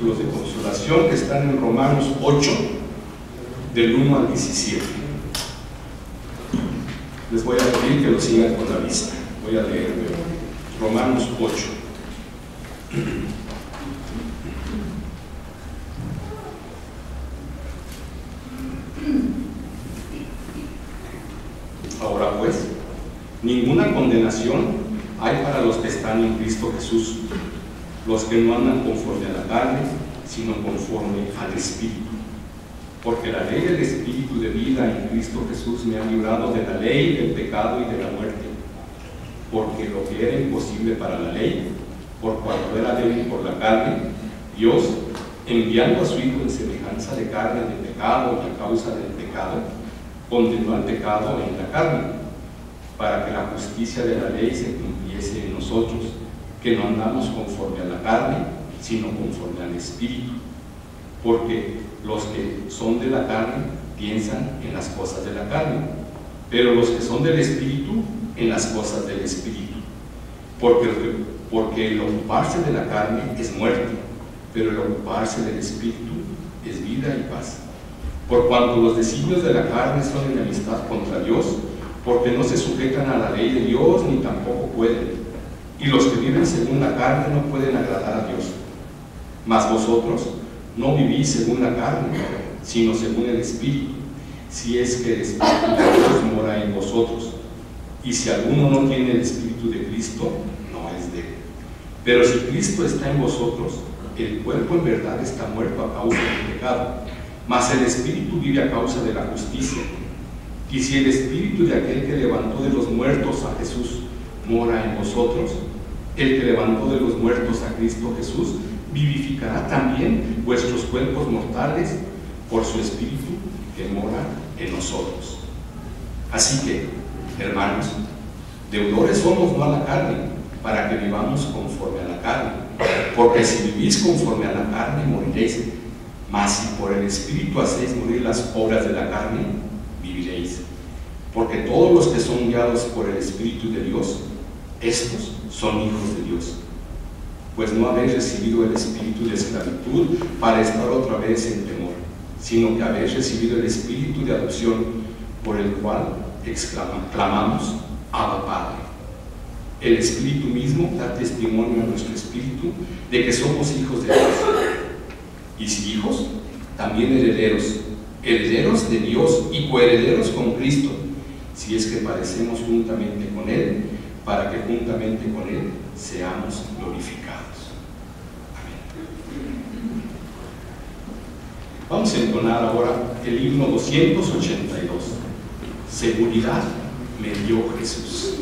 versículos de consolación que están en Romanos 8, del 1 al 17. Les voy a pedir que lo sigan con la vista. Voy a leer Romanos 8. Ahora pues, ninguna condenación hay para los que están en Cristo Jesús, los que no andan conforme a la carne, sino conforme al Espíritu. Porque la ley del Espíritu de vida en Cristo Jesús me ha librado de la ley, del pecado y de la muerte. Porque lo que era imposible para la ley, por cuanto era débil por la carne, Dios, enviando a su Hijo en semejanza de carne de pecado y a causa del pecado, condenó al pecado en la carne, para que la justicia de la ley se cumpliese en nosotros, que no andamos conforme a la carne, sino conforme al Espíritu. Porque los que son de la carne piensan en las cosas de la carne, pero los que son del Espíritu en las cosas del Espíritu. Porque el ocuparse de la carne es muerte, pero el ocuparse del Espíritu es vida y paz. Por cuanto los designios de la carne son enemistad contra Dios, porque no se sujetan a la ley de Dios ni tampoco pueden. Y los que viven según la carne no pueden agradar a Dios. Mas vosotros no vivís según la carne, sino según el Espíritu, si es que el Espíritu de Dios mora en vosotros. Y si alguno no tiene el Espíritu de Cristo, no es de él. Pero si Cristo está en vosotros, el cuerpo en verdad está muerto a causa del pecado, mas el Espíritu vive a causa de la justicia. Y si el Espíritu de aquel que levantó de los muertos a Jesús mora en vosotros, el que levantó de los muertos a Cristo Jesús vivificará también vuestros cuerpos mortales por su Espíritu que mora en nosotros. Así que, hermanos, deudores somos no a la carne, para que vivamos conforme a la carne. Porque si vivís conforme a la carne, moriréis. Mas si por el Espíritu hacéis morir las obras de la carne, viviréis. Porque todos los que son guiados por el Espíritu de Dios, estos son hijos de Dios. Pues no habéis recibido el espíritu de esclavitud para estar otra vez en temor, sino que habéis recibido el espíritu de adopción, por el cual clamamos, Abba Padre. El Espíritu mismo da testimonio a nuestro espíritu de que somos hijos de Dios. Y si hijos, también herederos, herederos de Dios y coherederos con Cristo, si es que padecemos juntamente con Él, para que juntamente con Él seamos glorificados. Amén. Vamos a entonar ahora el himno 282. Seguridad me dio Jesús.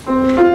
Dios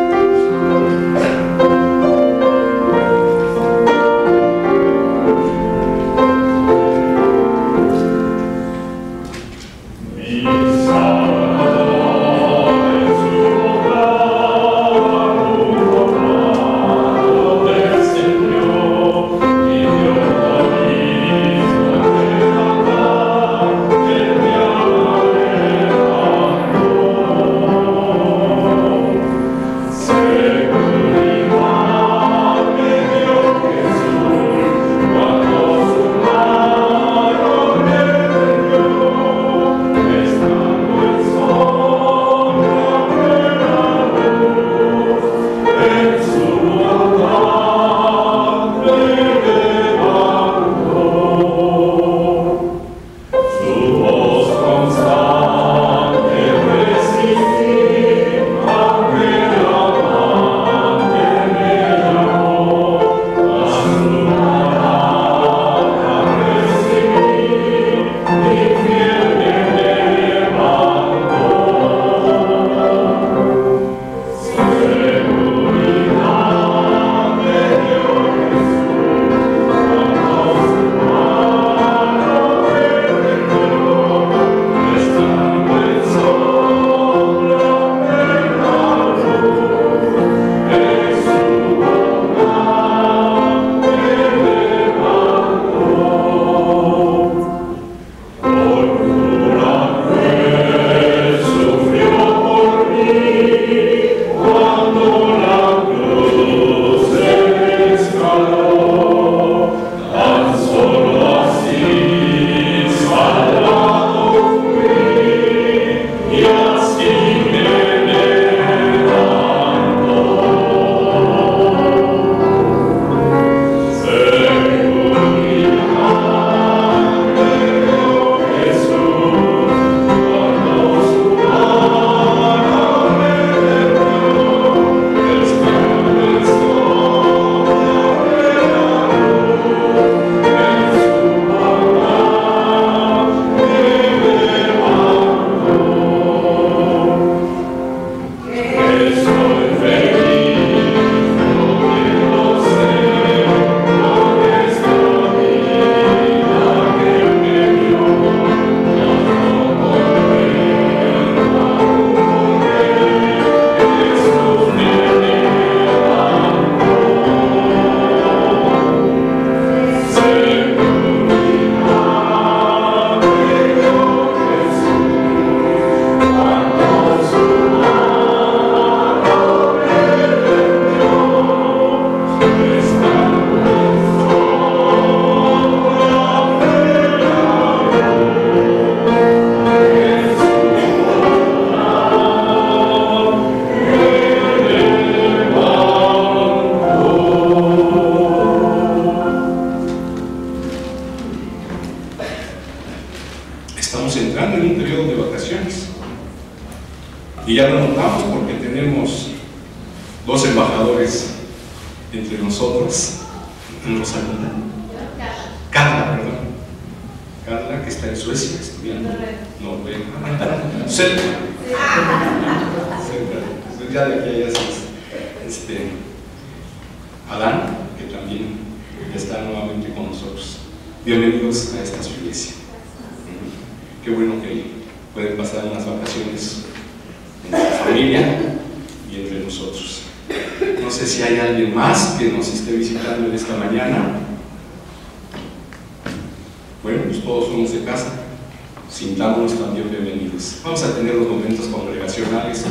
entre nosotros, Carla, perdón. Carla, que está en Suecia estudiando. Noruega. Cerca. Cerca. Ya de aquí allá es Adán, que también está nuevamente con nosotros. Bienvenidos a esta su iglesia. Qué bueno que pueden pasar unas vacaciones en nuestra familia y entre nosotros. No sé si hay alguien más que nos esté visitando en esta mañana. Bueno, pues todos somos de casa, sintámonos también bienvenidos. Vamos a tener los momentos congregacionales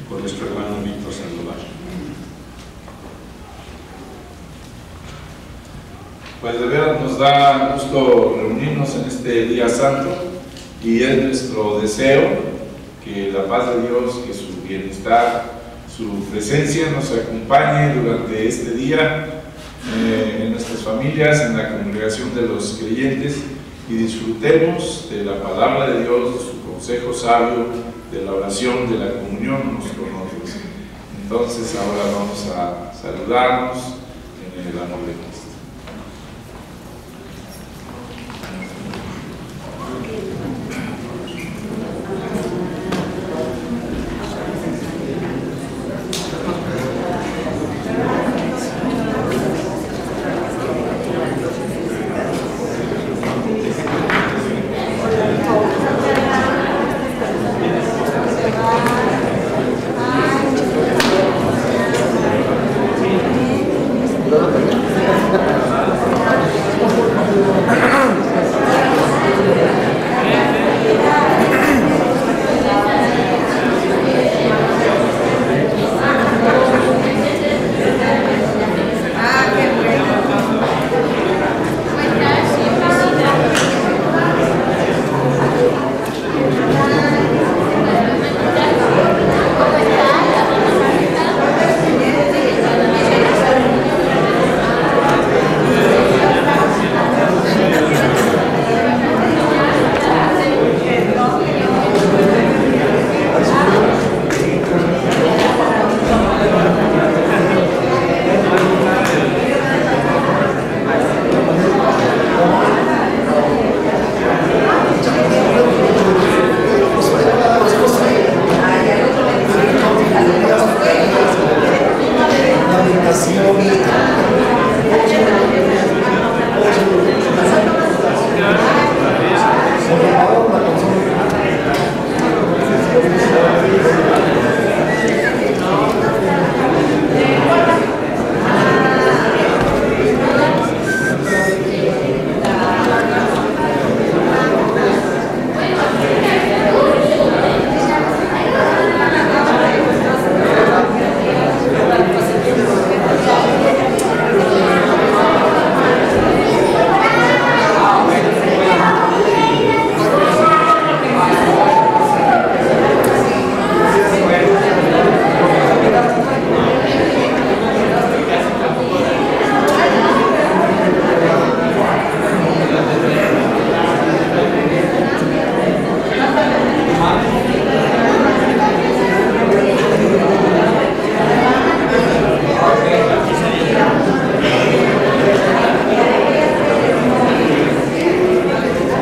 con nuestro hermano Víctor Sandoval. Pues de veras nos da gusto reunirnos en este día santo y es nuestro deseo que la paz de Dios, que su bienestar, su presencia nos acompañe durante este día en nuestras familias, en la congregación de los creyentes, y disfrutemos de la palabra de Dios, de su consejo sabio, de la oración, de la comunión unos con otros. Entonces ahora vamos a saludarnos en el amor de Cristo.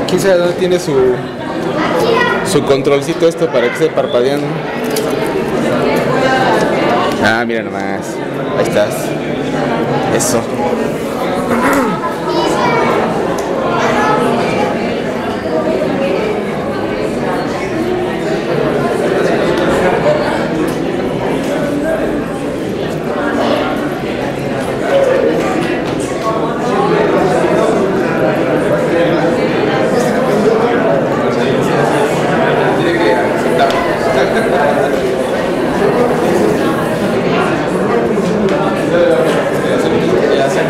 ¿Quién sabe dónde tiene su controlcito esto para que esté parpadeando? Ah, mira nomás. Ahí estás. Eso. Ya se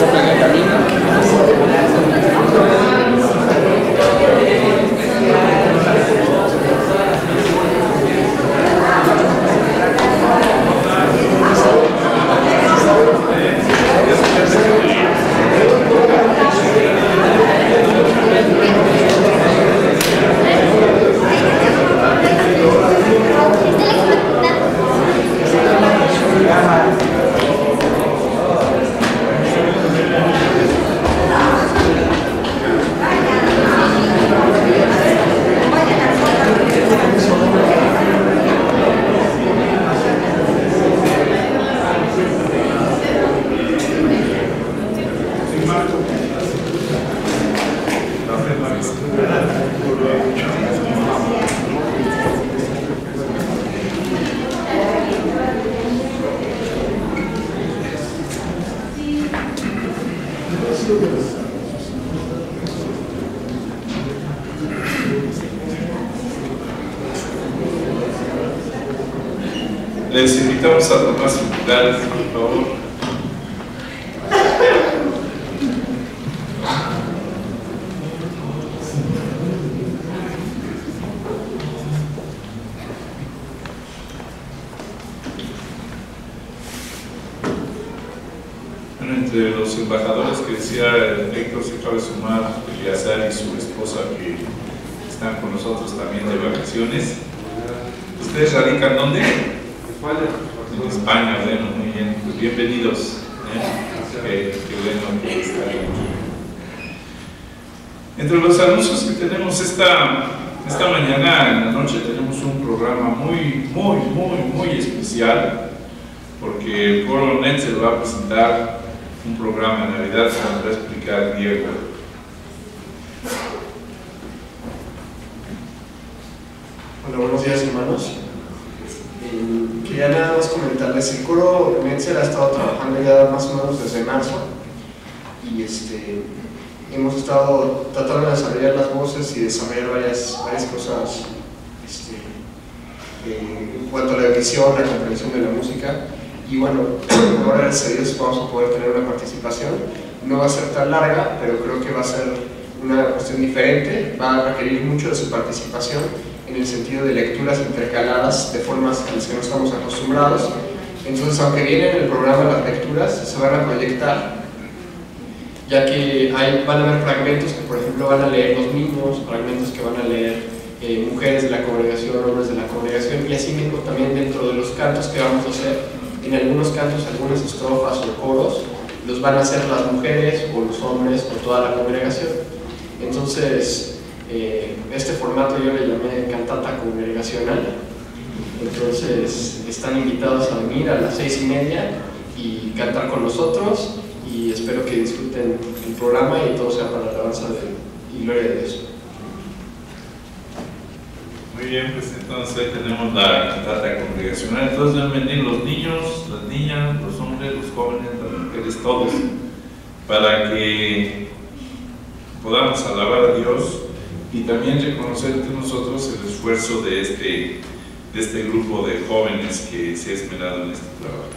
Les invitamos a tomar sus lugares, por favor. Bueno, entre los embajadores que decía Héctor, se acaba de sumar Eleazar y su esposa, que están con nosotros también de vacaciones. ¿Ustedes radican dónde? En España. Bueno, muy bien, pues bienvenidos. Qué bueno que están aquí. Entre los anuncios que tenemos esta mañana, en la noche, tenemos un programa muy especial, porque el Coro Net se lo va a presentar un programa de Navidad que nos va a explicar Diego. Hola, buenos días, hermanos. Quería nada más comentarles, el coro Netzer ha estado trabajando ya más o menos desde marzo y hemos estado tratando de desarrollar las voces y desarrollar varias cosas en cuanto a la edición, la comprensión de la música, y bueno, ahora gracias a Dios vamos a poder tener una participación. No va a ser tan larga, pero creo que va a ser una cuestión diferente, va a requerir mucho de su participación en el sentido de lecturas intercaladas de formas a las que no estamos acostumbrados. Entonces, aunque vienen en el programa las lecturas, se van a proyectar, ya que van a haber fragmentos que, por ejemplo, van a leer los niños, fragmentos que van a leer mujeres de la congregación, hombres de la congregación, y así mismo también dentro de los cantos que vamos a hacer. En algunos cantos, algunas estrofas o coros, los van a hacer las mujeres o los hombres o toda la congregación. Entonces, este formato yo le llamé cantata congregacional. Entonces están invitados a venir a las 6:30 y cantar con nosotros, y espero que disfruten el programa y todo sea para la alabanza y gloria de Dios. Muy bien, pues entonces tenemos la cantata congregacional. Entonces deben venir los niños, las niñas, los hombres, los jóvenes, las mujeres, todos, para que podamos alabar a Dios y también reconocer entre nosotros el esfuerzo de este grupo de jóvenes que se ha esmerado en este trabajo.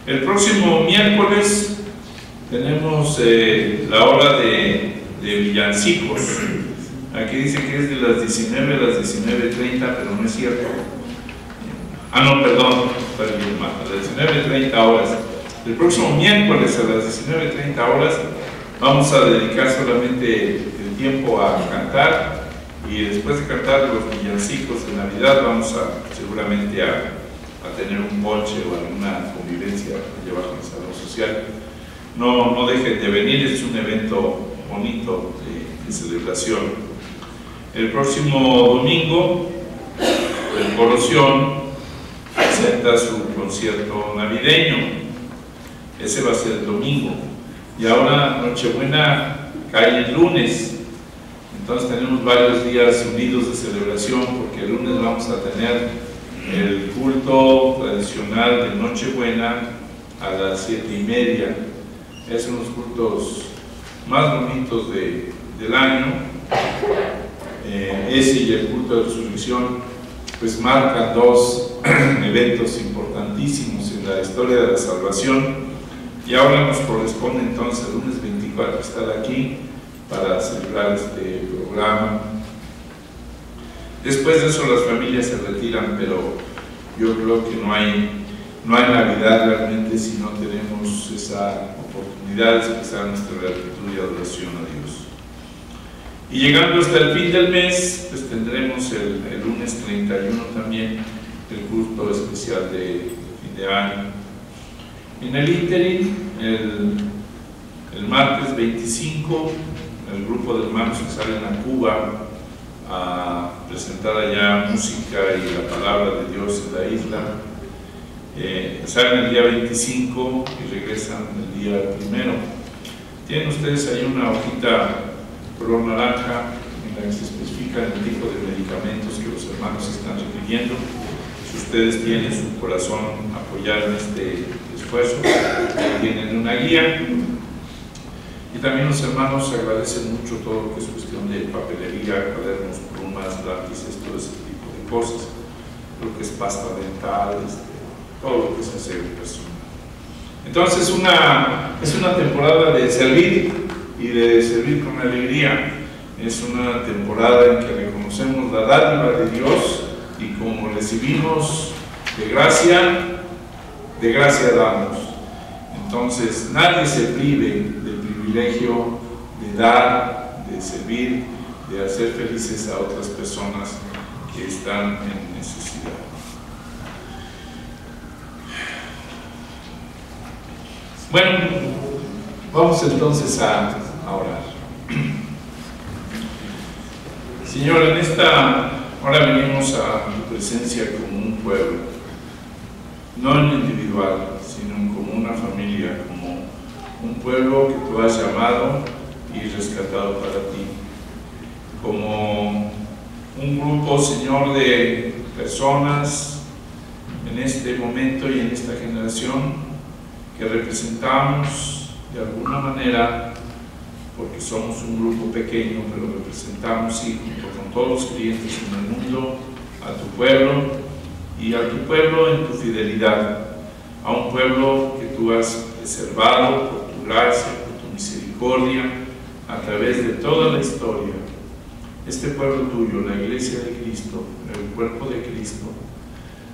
El próximo miércoles tenemos la hora de villancicos. Aquí dice que es de las 19 a las 19:30, pero no es cierto. No, perdón, a las 19:30 horas. El próximo miércoles a las 19:30 horas vamos a dedicar solamente el tiempo a cantar, y después de cantar los villancicos de Navidad vamos seguramente a tener un ponche o alguna convivencia debajo del salón social. No dejen de venir, es un evento bonito de celebración. El próximo domingo el Coro Sion presenta su concierto navideño. Ese va a ser el domingo, y ahora Nochebuena cae el lunes. Entonces tenemos varios días unidos de celebración, porque el lunes vamos a tener el culto tradicional de Nochebuena a las 7:30. Es uno de los cultos más bonitos del año. Ese y el culto de resurrección pues marcan dos eventos importantísimos en la historia de la salvación, y ahora nos corresponde entonces el lunes 24 estar aquí para celebrar este programa. Después de eso las familias se retiran, pero yo creo que no hay Navidad realmente si no tenemos esa oportunidad de expresar nuestra gratitud y adoración a Dios. Y llegando hasta el fin del mes, pues tendremos el lunes 31 también el culto especial de fin de año. En el ínterin, el martes 25, el grupo de hermanos que salen a Cuba a presentar allá música y la palabra de Dios en la isla, salen el día 25 y regresan el día 1. Tienen ustedes ahí una hojita color naranja en la que se especifica el tipo de medicamentos que los hermanos están requiriendo. Si ustedes tienen su corazón apoyar en este esfuerzo, tienen una guía. Y también los hermanos agradecen mucho todo lo que es cuestión de papelería, cuadernos, plumas, lápices, todo ese tipo de cosas. Lo que es pasta dental, todo lo que es aseo personal. Entonces es una temporada de servir y de servir con alegría. Es una temporada en que reconocemos la dádiva de Dios y como recibimos de gracia damos. Entonces nadie se prive del privilegio de dar, de servir, de hacer felices a otras personas que están en necesidad. Bueno, vamos entonces a orar. Señor, en esta hora venimos a tu presencia como un pueblo, no en lo individual, sino como una familia, como un pueblo que tú has llamado y rescatado para ti, como un grupo, Señor, de personas en este momento y en esta generación que representamos de alguna manera, porque somos un grupo pequeño, pero representamos, sí, junto con todos los creyentes en el mundo, a tu pueblo y a tu pueblo en tu fidelidad, a un pueblo que tú has preservado por tu gracia, por tu misericordia, a través de toda la historia. Este pueblo tuyo, la iglesia de Cristo, el cuerpo de Cristo,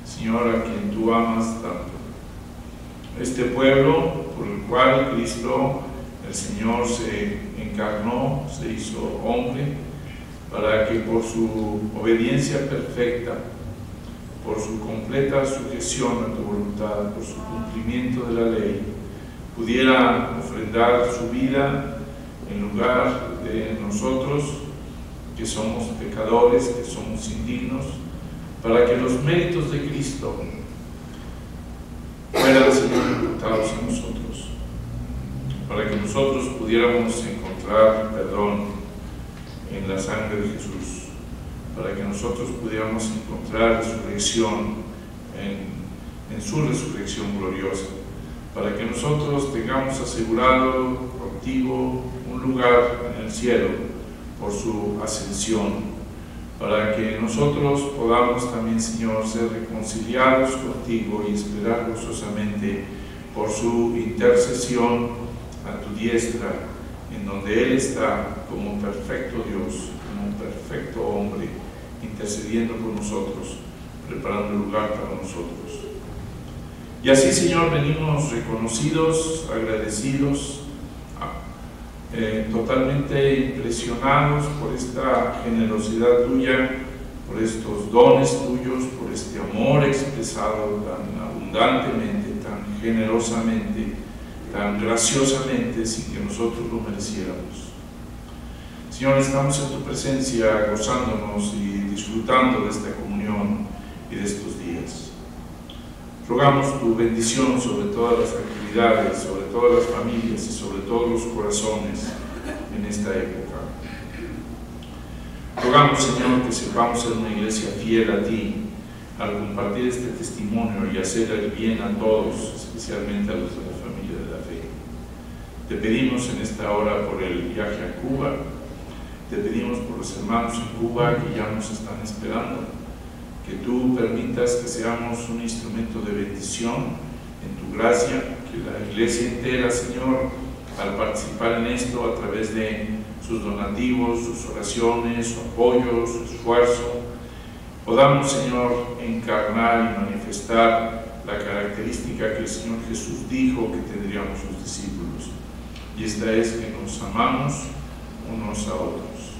Señor, a quien tú amas tanto. Este pueblo por el cual Cristo, el Señor, se encarnó, se hizo hombre, para que por su obediencia perfecta, por su completa sujeción a tu voluntad, por su cumplimiento de la ley, pudiera ofrendar su vida en lugar de nosotros, que somos pecadores, que somos indignos, para que los méritos de Cristo fueran, Señor, imputados a nosotros, para que nosotros pudiéramos encontrar perdón en la sangre de Jesús, para que nosotros pudiéramos encontrar resurrección en su resurrección gloriosa, para que nosotros tengamos asegurado contigo un lugar en el cielo por su ascensión, para que nosotros podamos también, Señor, ser reconciliados contigo y esperar gozosamente por su intercesión a tu diestra, en donde Él está como perfecto Dios, como un perfecto hombre, intercediendo por nosotros, preparando el lugar para nosotros. Y así, Señor, venimos reconocidos, agradecidos, totalmente impresionados por esta generosidad tuya, por estos dones tuyos, por este amor expresado tan abundantemente, tan generosamente, tan graciosamente, sin que nosotros lo mereciéramos. Señor, estamos en tu presencia gozándonos y disfrutando de esta comunión y de estos días. Rogamos tu bendición sobre todas las actividades, sobre todas las familias y sobre todos los corazones en esta época. Rogamos, Señor, que sepamos ser una iglesia fiel a ti al compartir este testimonio y hacer el bien a todos, especialmente a los de la familia de la fe. Te pedimos en esta hora por el viaje a Cuba, te pedimos por los hermanos en Cuba que ya nos están esperando, que tú permitas que seamos un instrumento de bendición en tu gracia, que la iglesia entera, Señor, al participar en esto a través de sus donativos, sus oraciones, su apoyo, su esfuerzo, podamos, Señor, encarnar y manifestar la característica que el Señor Jesús dijo que tendríamos sus discípulos, y esta es que nos amamos unos a otros.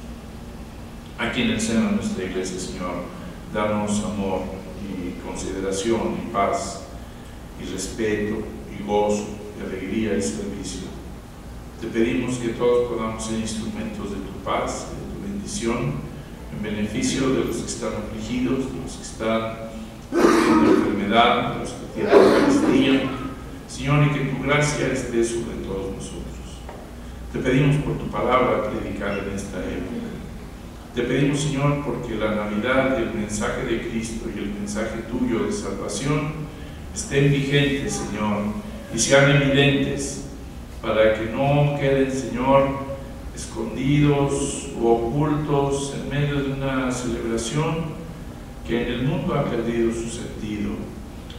Aquí en el seno de nuestra iglesia, Señor, danos amor y consideración y paz y respeto y gozo y alegría y servicio. Te pedimos que todos podamos ser instrumentos de tu paz, de tu bendición, en beneficio de los que están afligidos, de los que están sufriendo enfermedad, de los que tienen Eucaristía, Señor, y que tu gracia esté sobre todos nosotros. Te pedimos por tu palabra predicada en esta época. Te pedimos, Señor, porque la Navidad, el mensaje de Cristo y el mensaje tuyo de salvación estén vigentes, Señor, y sean evidentes para que no queden, Señor, escondidos o ocultos en medio de una celebración que en el mundo ha perdido su sentido,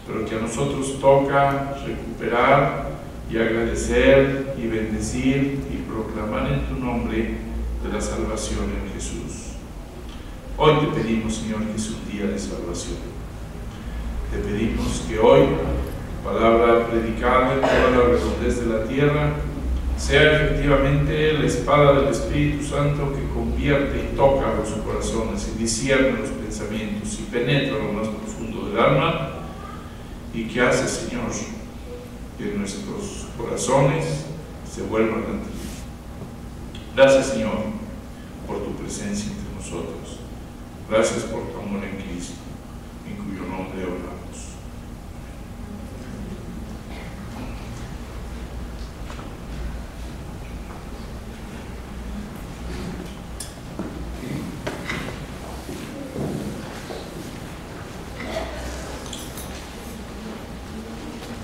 pero que a nosotros toca recuperar y agradecer y bendecir y proclamar en tu nombre de la salvación en Jesús. Hoy te pedimos, Señor, que es un día de salvación. Te pedimos que hoy tu palabra predicada en toda la redondez de la tierra sea efectivamente la espada del Espíritu Santo que convierte y toca los corazones y discierne los pensamientos y penetra lo más profundo del alma, y que hace, Señor, que nuestros corazones se vuelvan a ti. Gracias, Señor, por tu presencia entre nosotros. Gracias por tu amor en Cristo, en cuyo nombre oramos.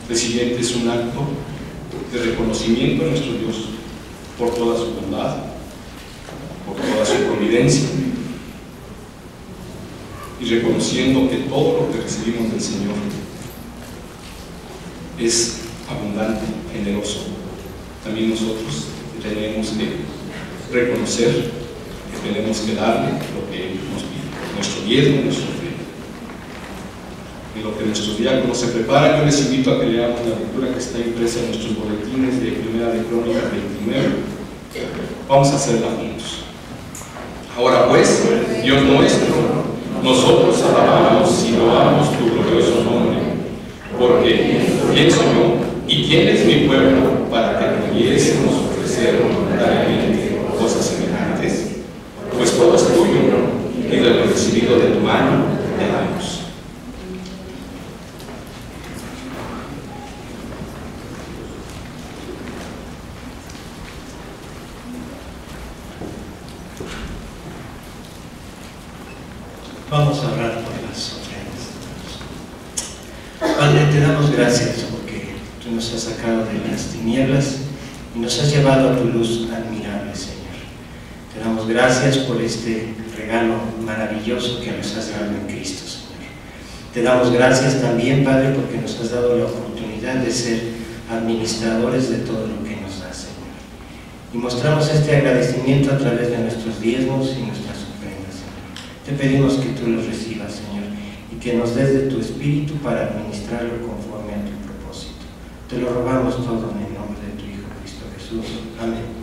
El siguiente es un acto de reconocimiento a nuestro Dios por toda su bondad, por toda su providencia, y reconociendo que todo lo que recibimos del Señor es abundante, generoso. También nosotros tenemos que reconocer que tenemos que darle lo que Él nos pide, nuestro diezmo, nuestro fe. En lo que nuestros diáconos se preparan, yo les invito a que leamos la lectura que está impresa en nuestros boletines de Primera de Crónicas 29. Vamos a hacerla juntos. Ahora pues, Dios nuestro, nosotros alabamos y loamos tu glorioso nombre, porque ¿quién soy yo y quién es mi pueblo para que pudiésemos ofrecer voluntariamente cosas semejantes? Pues todo es tuyo, y de lo recibido de tu mano te damos. Vamos a orar por las ofrendas. Padre, te damos gracias porque tú nos has sacado de las tinieblas y nos has llevado a tu luz admirable, Señor. Te damos gracias por este regalo maravilloso que nos has dado en Cristo, Señor. Te damos gracias también, Padre, porque nos has dado la oportunidad de ser administradores de todo lo que nos das, Señor. Y mostramos este agradecimiento a través de nuestros diezmos y nuestras ofrendas, Señor. Te pedimos que tú los recibas, Señor, y que nos des de tu Espíritu para administrarlo conforme a tu propósito. Te lo rogamos todo en el nombre de tu Hijo Cristo Jesús. Amén.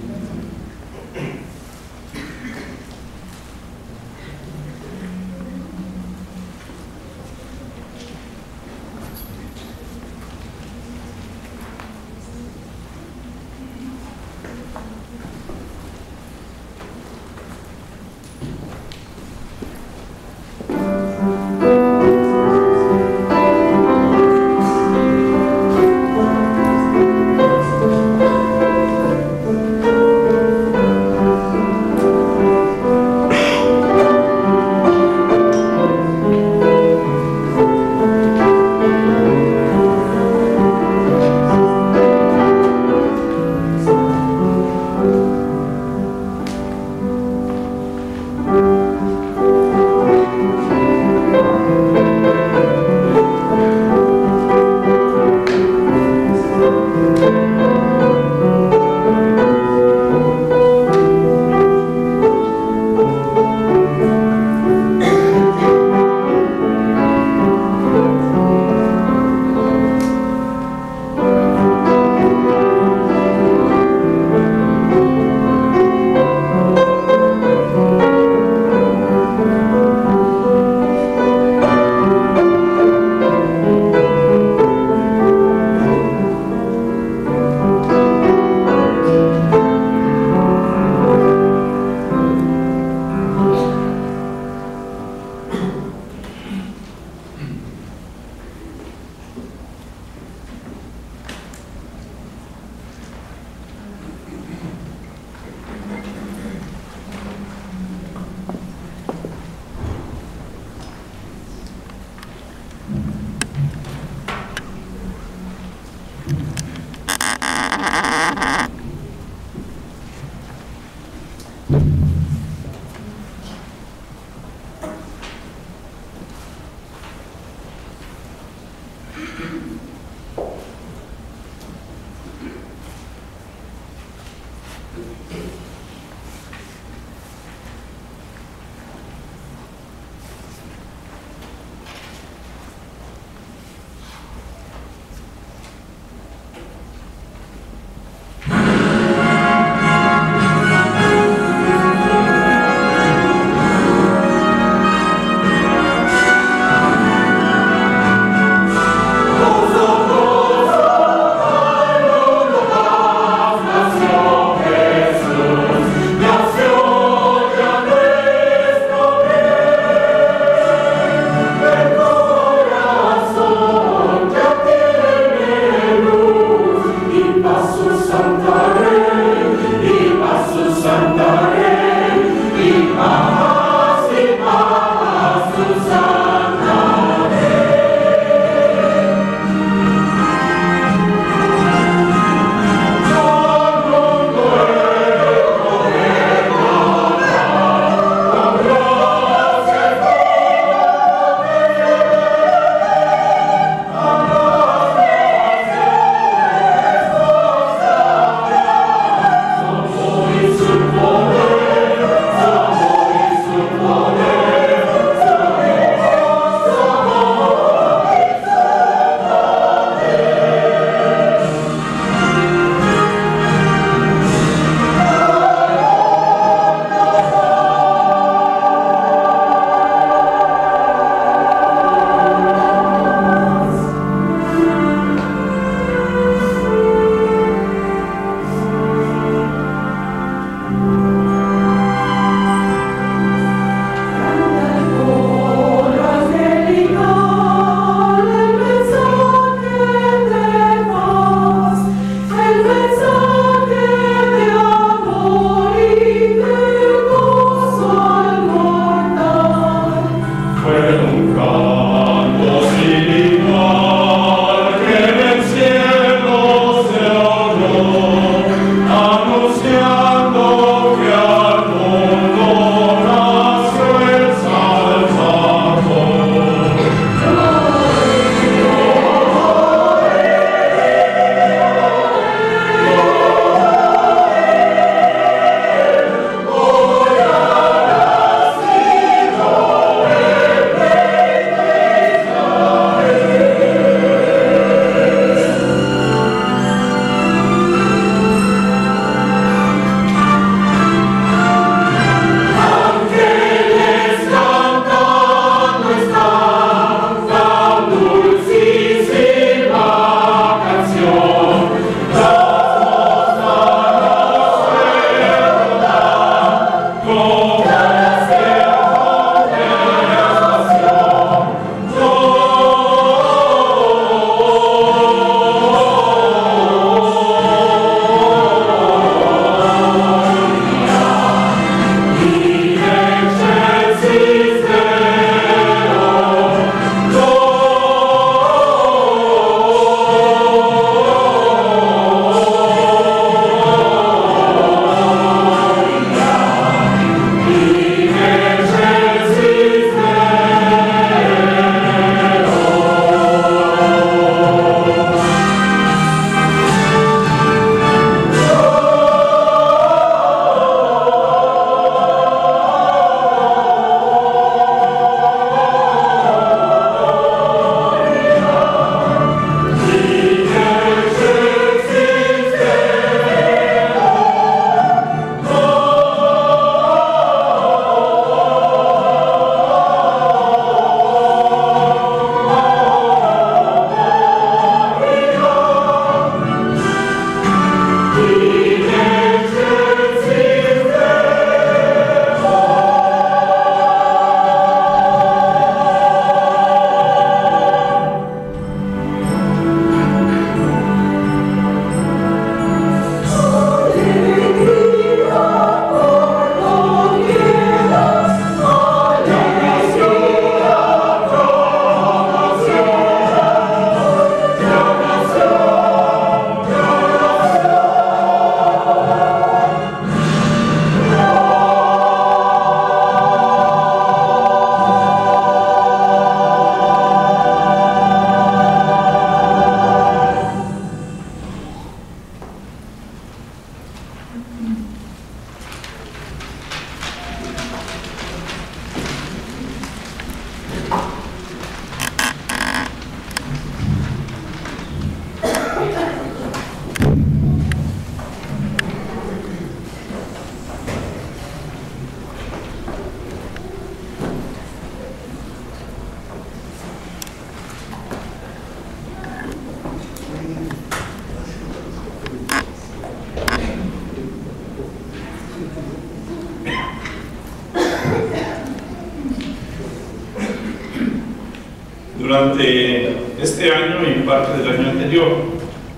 Durante este año y parte del año anterior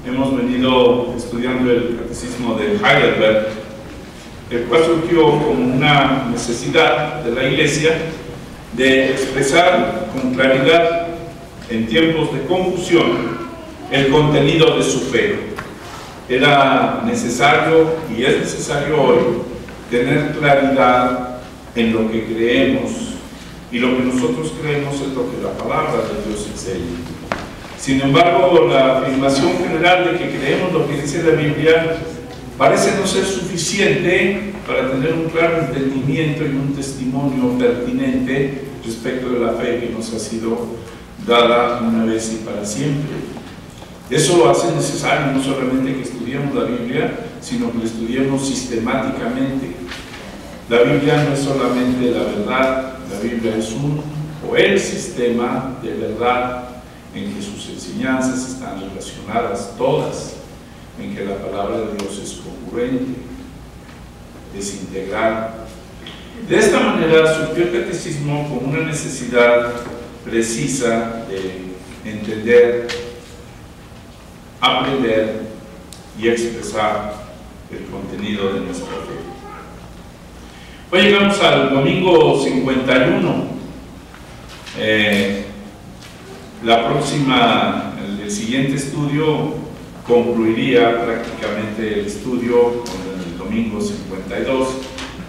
hemos venido estudiando el Catecismo de Heidelberg, el cual surgió como una necesidad de la Iglesia de expresar con claridad en tiempos de confusión el contenido de su fe. Era necesario y es necesario hoy tener claridad en lo que creemos, y lo que nosotros creemos es lo que la palabra de Dios enseña. Sin embargo, la afirmación general de que creemos lo que dice la Biblia parece no ser suficiente para tener un claro entendimiento y un testimonio pertinente respecto de la fe que nos ha sido dada una vez y para siempre. Eso hace necesario no solamente que estudiemos la Biblia, sino que la estudiemos sistemáticamente. La Biblia no es solamente la verdad, la Biblia es el sistema de verdad en que sus enseñanzas están relacionadas todas, en que la palabra de Dios es congruente, es integral. De esta manera surgió el catecismo con una necesidad precisa de entender, aprender y expresar el contenido de nuestra fe. Hoy llegamos al domingo 51. El siguiente estudio concluiría prácticamente el estudio con el domingo 52.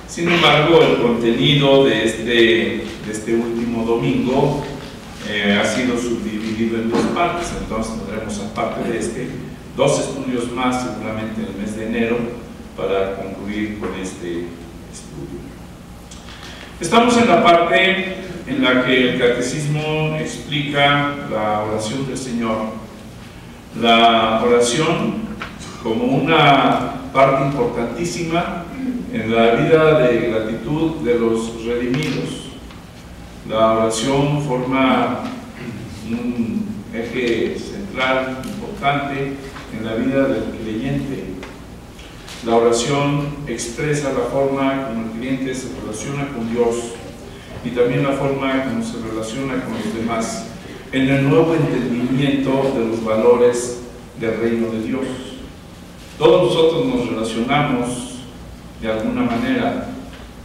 Sin embargo, el contenido de este último domingo ha sido subdividido en dos partes. Entonces tendremos, aparte de dos estudios más seguramente en el mes de enero para concluir con este estudio. Estamos en la parte en la que el catecismo explica la oración del Señor. La oración como una parte importantísima en la vida de gratitud de los redimidos. La oración forma un eje central importante en la vida del creyente. La oración expresa la forma como el creyente se relaciona con Dios y también la forma como se relaciona con los demás en el nuevo entendimiento de los valores del reino de Dios. Todos nosotros nos relacionamos de alguna manera,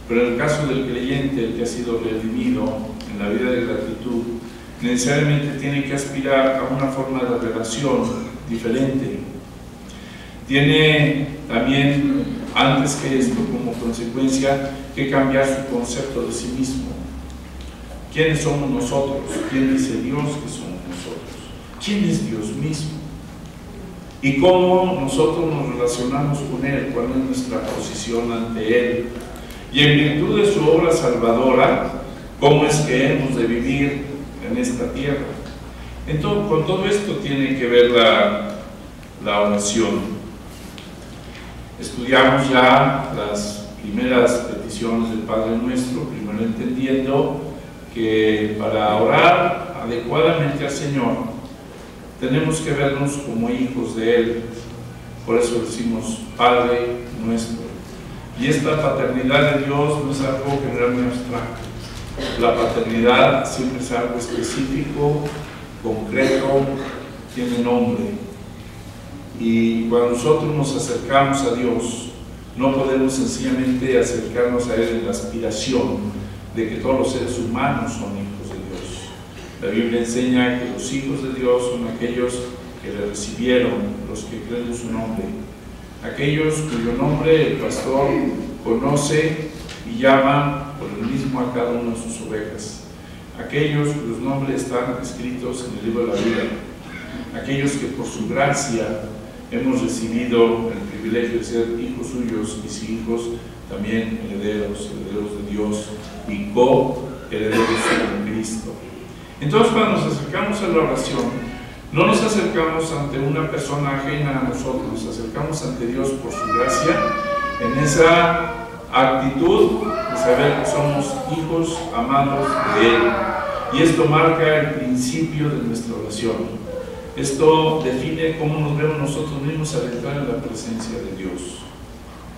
pero en el caso del creyente, el que ha sido redimido en la vida de gratitud, necesariamente tiene que aspirar a una forma de relación diferente. Tiene también, antes que esto, como consecuencia, que cambiar su concepto de sí mismo. ¿Quiénes somos nosotros? ¿Quién dice Dios que somos nosotros? ¿Quién es Dios mismo? ¿Y cómo nosotros nos relacionamos con Él? ¿Cuál es nuestra posición ante Él? Y en virtud de su obra salvadora, ¿cómo es que hemos de vivir en esta tierra? Entonces, con todo esto tiene que ver la oración. Estudiamos ya las primeras peticiones del Padre Nuestro, primero entendiendo que para orar adecuadamente al Señor tenemos que vernos como hijos de Él. Por eso decimos Padre Nuestro. Y esta paternidad de Dios no es algo generalmente abstracto. La paternidad siempre es algo específico, concreto, tiene nombre. Y cuando nosotros nos acercamos a Dios, no podemos sencillamente acercarnos a Él en la aspiración de que todos los seres humanos son hijos de Dios. La Biblia enseña que los hijos de Dios son aquellos que le recibieron, los que creen en su nombre, aquellos cuyo nombre el pastor conoce y llama por el mismo a cada una de sus ovejas, aquellos cuyos nombres están escritos en el libro de la vida, aquellos que por su gracia hemos recibido el privilegio de ser hijos suyos y si hijos, también herederos de Dios y co-herederos con Cristo. Entonces, cuando nos acercamos a la oración, no nos acercamos ante una persona ajena a nosotros, nos acercamos ante Dios por su gracia, en esa actitud de saber que somos hijos amados de Él. Y esto marca el principio de nuestra oración. Esto define cómo nos vemos nosotros mismos al entrar en la presencia de Dios.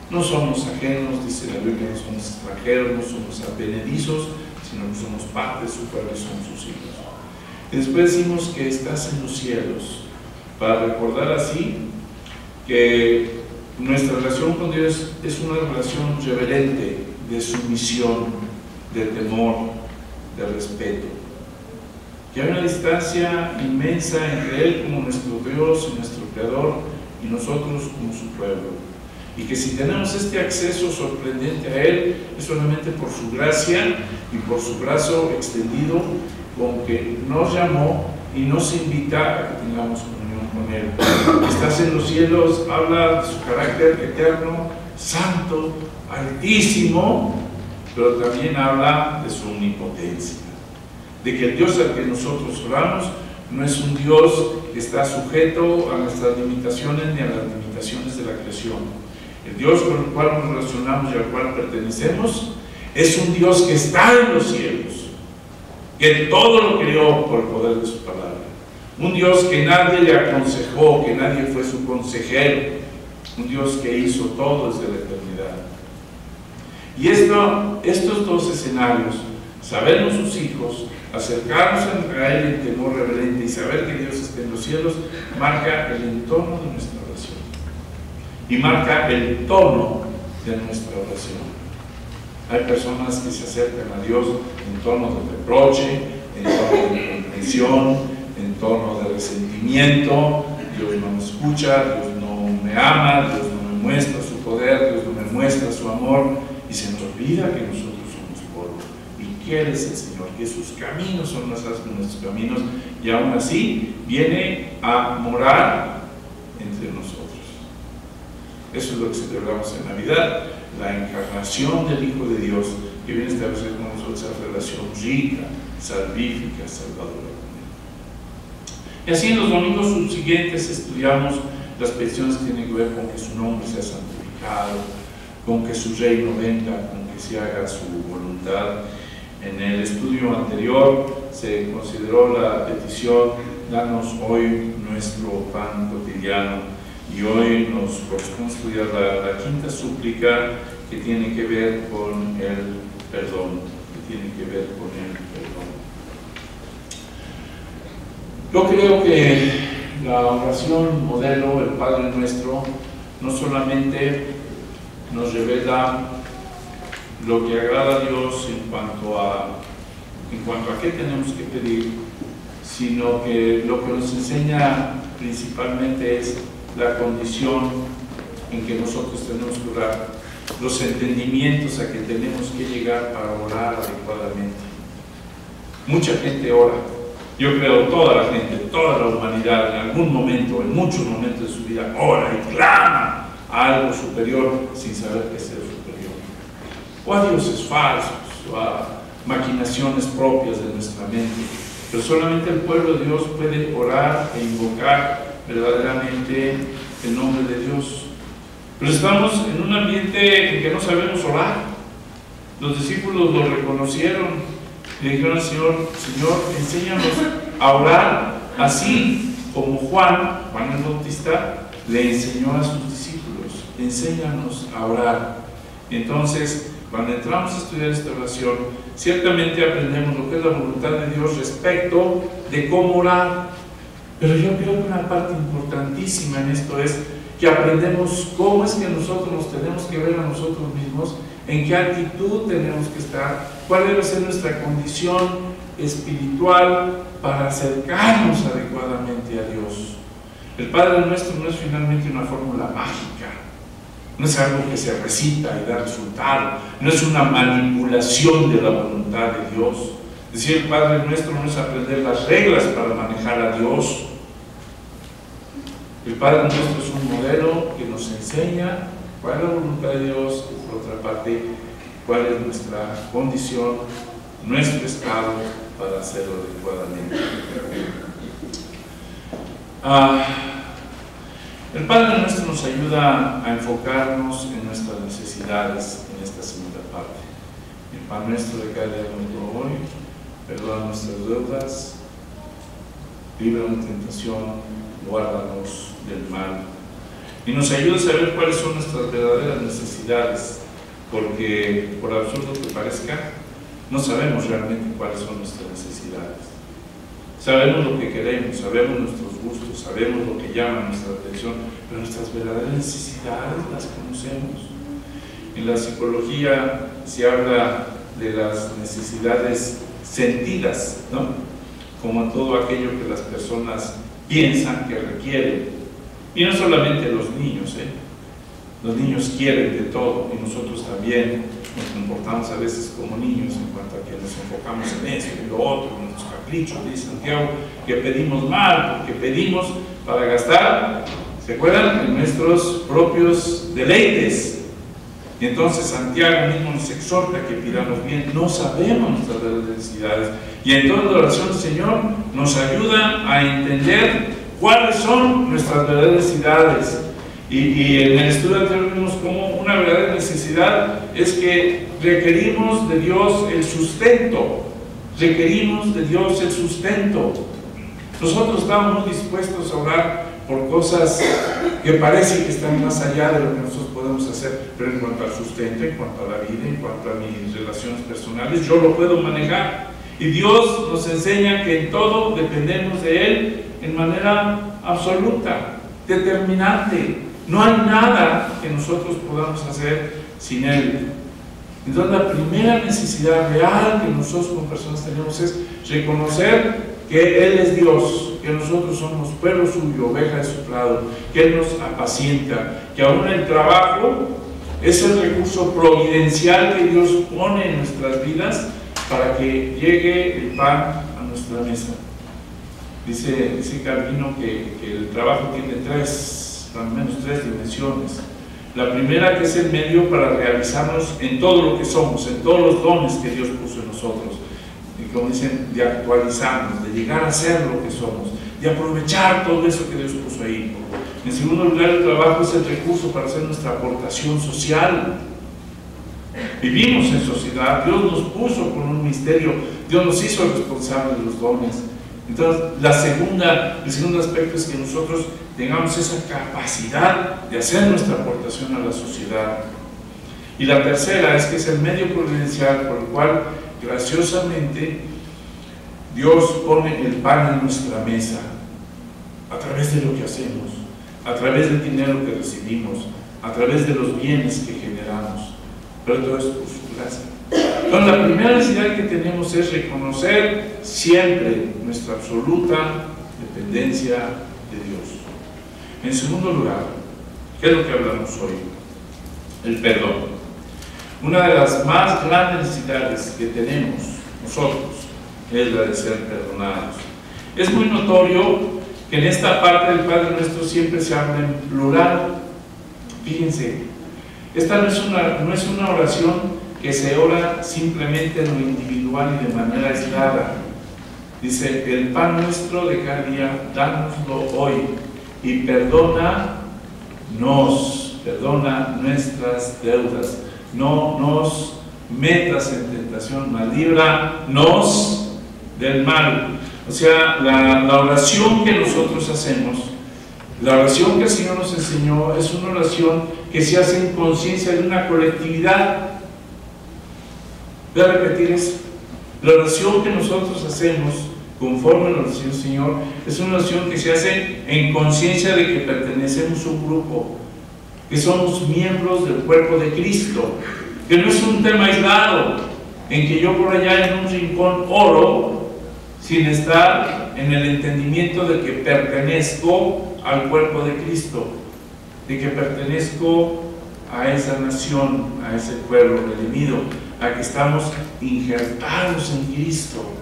No somos ajenos, dice la Biblia, no somos extranjeros, no somos advenedizos, sino que somos parte de su pueblo y somos sus hijos. Y después decimos que estás en los cielos, para recordar así que nuestra relación con Dios es una relación reverente, de sumisión, de temor, de respeto. Que hay una distancia inmensa entre Él como nuestro Dios y nuestro Creador y nosotros como su pueblo. Y que si tenemos este acceso sorprendente a Él, es solamente por su gracia y por su brazo extendido con que nos llamó y nos invita a que tengamos comunión con Él. Estás en los cielos, habla de su carácter eterno, santo, altísimo, pero también habla de su omnipotencia. De que el Dios al que nosotros oramos no es un Dios que está sujeto a nuestras limitaciones ni a las limitaciones de la creación. El Dios con el cual nos relacionamos y al cual pertenecemos es un Dios que está en los cielos, que todo lo creó por el poder de su palabra. Un Dios que nadie le aconsejó, que nadie fue su consejero. Un Dios que hizo todo desde la eternidad. Y estos dos escenarios, sabernos sus hijos, acercarnos a Él en temor reverente y saber que Dios está en los cielos, marca el entorno de nuestra oración y marca el tono de nuestra oración. Hay personas que se acercan a Dios en tono de reproche, en tono de comprensión, en tono de resentimiento. Dios no me escucha, Dios no me ama, Dios no me muestra su poder, Dios no me muestra su amor, y se nos olvida que nosotros somos polvo. ¿Y quién es el Señor? Que sus caminos son más altos que nuestros caminos, y aún así viene a morar entre nosotros. Eso es lo que celebramos en Navidad, la encarnación del Hijo de Dios, que viene a establecer con nosotros esa relación rica, salvífica, salvadora. Y así en los domingos subsiguientes estudiamos las peticiones que tienen que ver con que su nombre sea santificado, con que su reino venga, con que se haga su voluntad. En el estudio anterior se consideró la petición: danos hoy nuestro pan cotidiano. Y hoy nos corresponde estudiar la quinta súplica, que tiene que ver con el perdón, Yo creo que la oración modelo, el Padre Nuestro, no solamente nos revela lo que agrada a Dios en cuanto a qué tenemos que pedir, sino que lo que nos enseña principalmente es la condición en que nosotros tenemos que orar, los entendimientos a que tenemos que llegar para orar adecuadamente. Mucha gente ora, yo creo toda la gente, toda la humanidad, en algún momento, en muchos momentos de su vida, ora y clama a algo superior sin saber qué es el superior, o a dioses falsos, o a maquinaciones propias de nuestra mente. Pero solamente el pueblo de Dios puede orar e invocar verdaderamente el nombre de Dios. Pero estamos en un ambiente en que no sabemos orar. Los discípulos lo reconocieron. Le dijeron al Señor: Señor, enséñanos a orar así como Juan el Bautista le enseñó a sus discípulos. Enséñanos a orar. Entonces, cuando entramos a estudiar esta oración, ciertamente aprendemos lo que es la voluntad de Dios respecto de cómo orar. Pero yo creo que una parte importantísima en esto es que aprendemos cómo es que nosotros nos tenemos que ver a nosotros mismos, en qué actitud tenemos que estar, cuál debe ser nuestra condición espiritual para acercarnos adecuadamente a Dios. El Padre Nuestro no es finalmente una fórmula mágica, no es algo que se recita y da resultado, no es una manipulación de la voluntad de Dios. Es decir, el Padre Nuestro no es aprender las reglas para manejar a Dios. El Padre Nuestro es un modelo que nos enseña cuál es la voluntad de Dios y por otra parte cuál es nuestra condición, nuestro estado para hacerlo adecuadamente. El Padre Nuestro nos ayuda a enfocarnos en nuestras necesidades en esta segunda parte. El pan nuestro de cada día nuestro hoy, perdona nuestras deudas, líbranos de tentación, guárdanos del mal. Y nos ayuda a saber cuáles son nuestras verdaderas necesidades, porque por absurdo que parezca, no sabemos realmente cuáles son nuestras necesidades. Sabemos lo que queremos, sabemos nuestros gustos, sabemos lo que llama nuestra atención, pero nuestras verdaderas necesidades las conocemos. En la psicología se habla de las necesidades sentidas, ¿no? Como todo aquello que las personas piensan que requieren. Y no solamente los niños, los niños quieren de todo y nosotros también nos comportamos a veces como niños en cuanto a que nos enfocamos en esto y lo otro, en nuestros caprichos. Dice Santiago que pedimos mal, porque pedimos para gastar, ¿se acuerdan? En nuestros propios deleites. Y entonces Santiago mismo nos exhorta que pidamos bien, no sabemos nuestras necesidades. Y entonces la oración del Señor nos ayuda a entender cuáles son nuestras verdaderas necesidades. Y en el estudio anterior vimos como una verdadera necesidad es que requerimos de Dios el sustento. Requerimos de Dios el sustento. Nosotros estamos muy dispuestos a orar por cosas que parece que están más allá de lo que nosotros podemos hacer, pero en cuanto al sustento, en cuanto a la vida, en cuanto a mis relaciones personales, yo lo puedo manejar. Y Dios nos enseña que en todo dependemos de Él en manera absoluta, determinante. No hay nada que nosotros podamos hacer sin Él. Entonces la primera necesidad real que nosotros como personas tenemos es reconocer que Él es Dios, que nosotros somos pueblo suyo, oveja de su prado, que Él nos apacienta, que aún el trabajo es el recurso providencial que Dios pone en nuestras vidas para que llegue el pan a nuestra mesa. Dice Calvino que el trabajo tiene al menos tres dimensiones. La primera, que es el medio para realizarnos en todo lo que somos, en todos los dones que Dios puso en nosotros. Y como dicen, de actualizarnos, de llegar a ser lo que somos, de aprovechar todo eso que Dios puso ahí. En segundo lugar, el trabajo es el recurso para hacer nuestra aportación social. Vivimos en sociedad, Dios nos puso con un misterio, Dios nos hizo responsables de los dones. Entonces, el segundo aspecto es que nosotros tengamos esa capacidad de hacer nuestra aportación a la sociedad. Y la tercera es que es el medio providencial por el cual, graciosamente, Dios pone el pan en nuestra mesa, a través de lo que hacemos, a través del dinero que recibimos, a través de los bienes que generamos. Pero todo esto por su gracia. Entonces, la primera necesidad que tenemos es reconocer siempre nuestra absoluta dependencia de Dios. En segundo lugar, ¿qué es lo que hablamos hoy? El perdón. Una de las más grandes necesidades que tenemos nosotros es la de ser perdonados. Es muy notorio que en esta parte del Padre Nuestro siempre se habla en plural. Fíjense, esta no es una oración que se ora simplemente en lo individual y de manera aislada. Dice, el pan nuestro de cada día, dánoslo hoy, y perdona nuestras deudas. No nos metas en tentación, mas líbranos del mal. O sea, la oración que nosotros hacemos, la oración que el Señor nos enseñó, es una oración que se hace en conciencia de una colectividad. Voy a repetir eso. La oración que nosotros hacemos conforme a la oración del Señor es una oración que se hace en conciencia de que pertenecemos a un grupo, que somos miembros del cuerpo de Cristo, que no es un tema aislado en que yo por allá en un rincón oro sin estar en el entendimiento de que pertenezco al cuerpo de Cristo, de que pertenezco a esa nación, a ese pueblo redimido, a que estamos injertados en Cristo.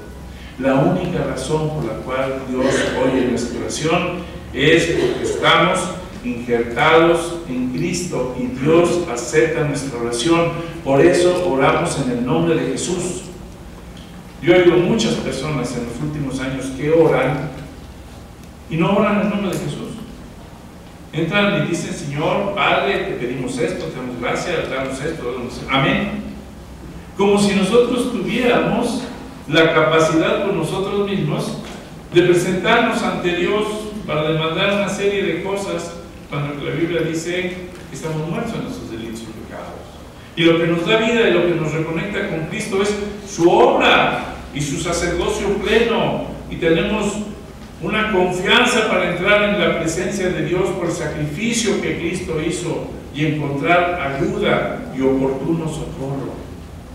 La única razón por la cual Dios oye nuestra oración es porque estamos injertados en Cristo y Dios acepta nuestra oración. Por eso oramos en el nombre de Jesús. Yo he oído muchas personas en los últimos años que oran y no oran en el nombre de Jesús. Entran y dicen: Señor, Padre, te pedimos esto, te damos gracias, te damos esto, te damos esto. Amén. Como si nosotros tuviéramos la capacidad por nosotros mismos de presentarnos ante Dios para demandar una serie de cosas, cuando la Biblia dice que estamos muertos en nuestros delitos y pecados. Y lo que nos da vida y lo que nos reconecta con Cristo es su obra y su sacerdocio pleno, y tenemos una confianza para entrar en la presencia de Dios por el sacrificio que Cristo hizo y encontrar ayuda y oportuno socorro.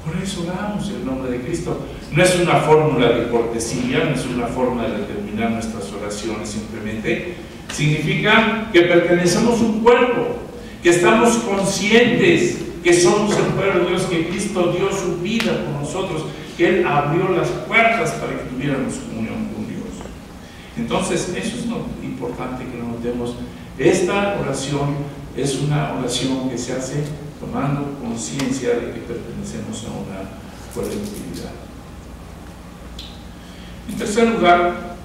Por eso oramos en el nombre de Cristo. No es una fórmula de cortesía, no es una forma de determinar nuestras oraciones, simplemente significa que pertenecemos a un cuerpo, que estamos conscientes que somos el pueblo de Dios, que Cristo dio su vida por nosotros, que Él abrió las puertas para que tuviéramos comunión con Dios. Entonces, eso es lo importante que nos demos. Esta oración es una oración que se hace tomando conciencia de que pertenecemos a una colectividad. En tercer lugar,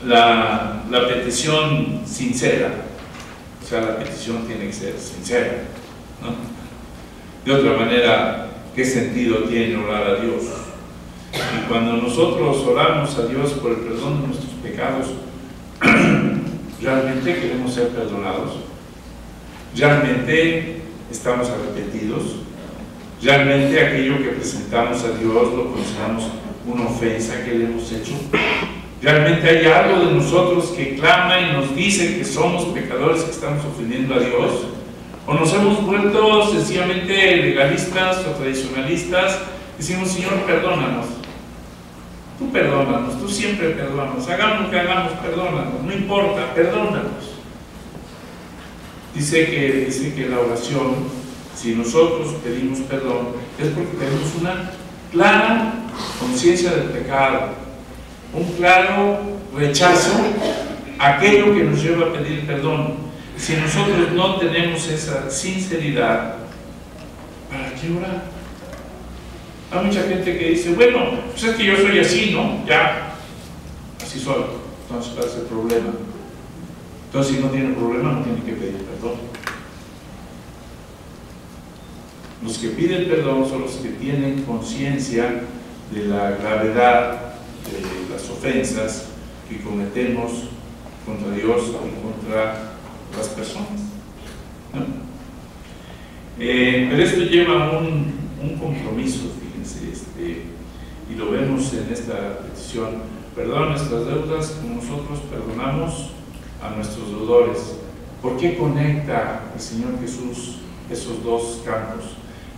la petición sincera. O sea, la petición tiene que ser sincera, ¿no? De otra manera, ¿qué sentido tiene orar a Dios? Y cuando nosotros oramos a Dios por el perdón de nuestros pecados, ¿realmente queremos ser perdonados? ¿Realmente estamos arrepentidos? ¿Realmente aquello que presentamos a Dios lo consideramos una ofensa que le hemos hecho? ¿Realmente hay algo de nosotros que clama y nos dice que somos pecadores, que estamos ofendiendo a Dios? ¿O nos hemos vuelto sencillamente legalistas o tradicionalistas? Decimos: Señor, perdónanos. Tú perdónanos, tú siempre perdónanos. Hagamos lo que hagamos, perdónanos. No importa, perdónanos. Dice que la oración, si nosotros pedimos perdón, es porque tenemos una clara conciencia del pecado, un claro rechazo a aquello que nos lleva a pedir perdón. Si nosotros no tenemos esa sinceridad, ¿para qué orar? Hay mucha gente que dice: bueno, pues es que yo soy así, ¿no? Ya, así soy. Entonces, ¿cuál es el problema? Entonces, si no tiene problema, no tiene que pedir perdón. Los que piden perdón son los que tienen conciencia de la gravedad de las ofensas que cometemos contra Dios y contra las personas, ¿no? Pero esto lleva un compromiso, fíjense, y lo vemos en esta petición: perdona nuestras deudas como nosotros perdonamos a nuestros deudores. ¿Por qué conecta el Señor Jesús esos dos campos?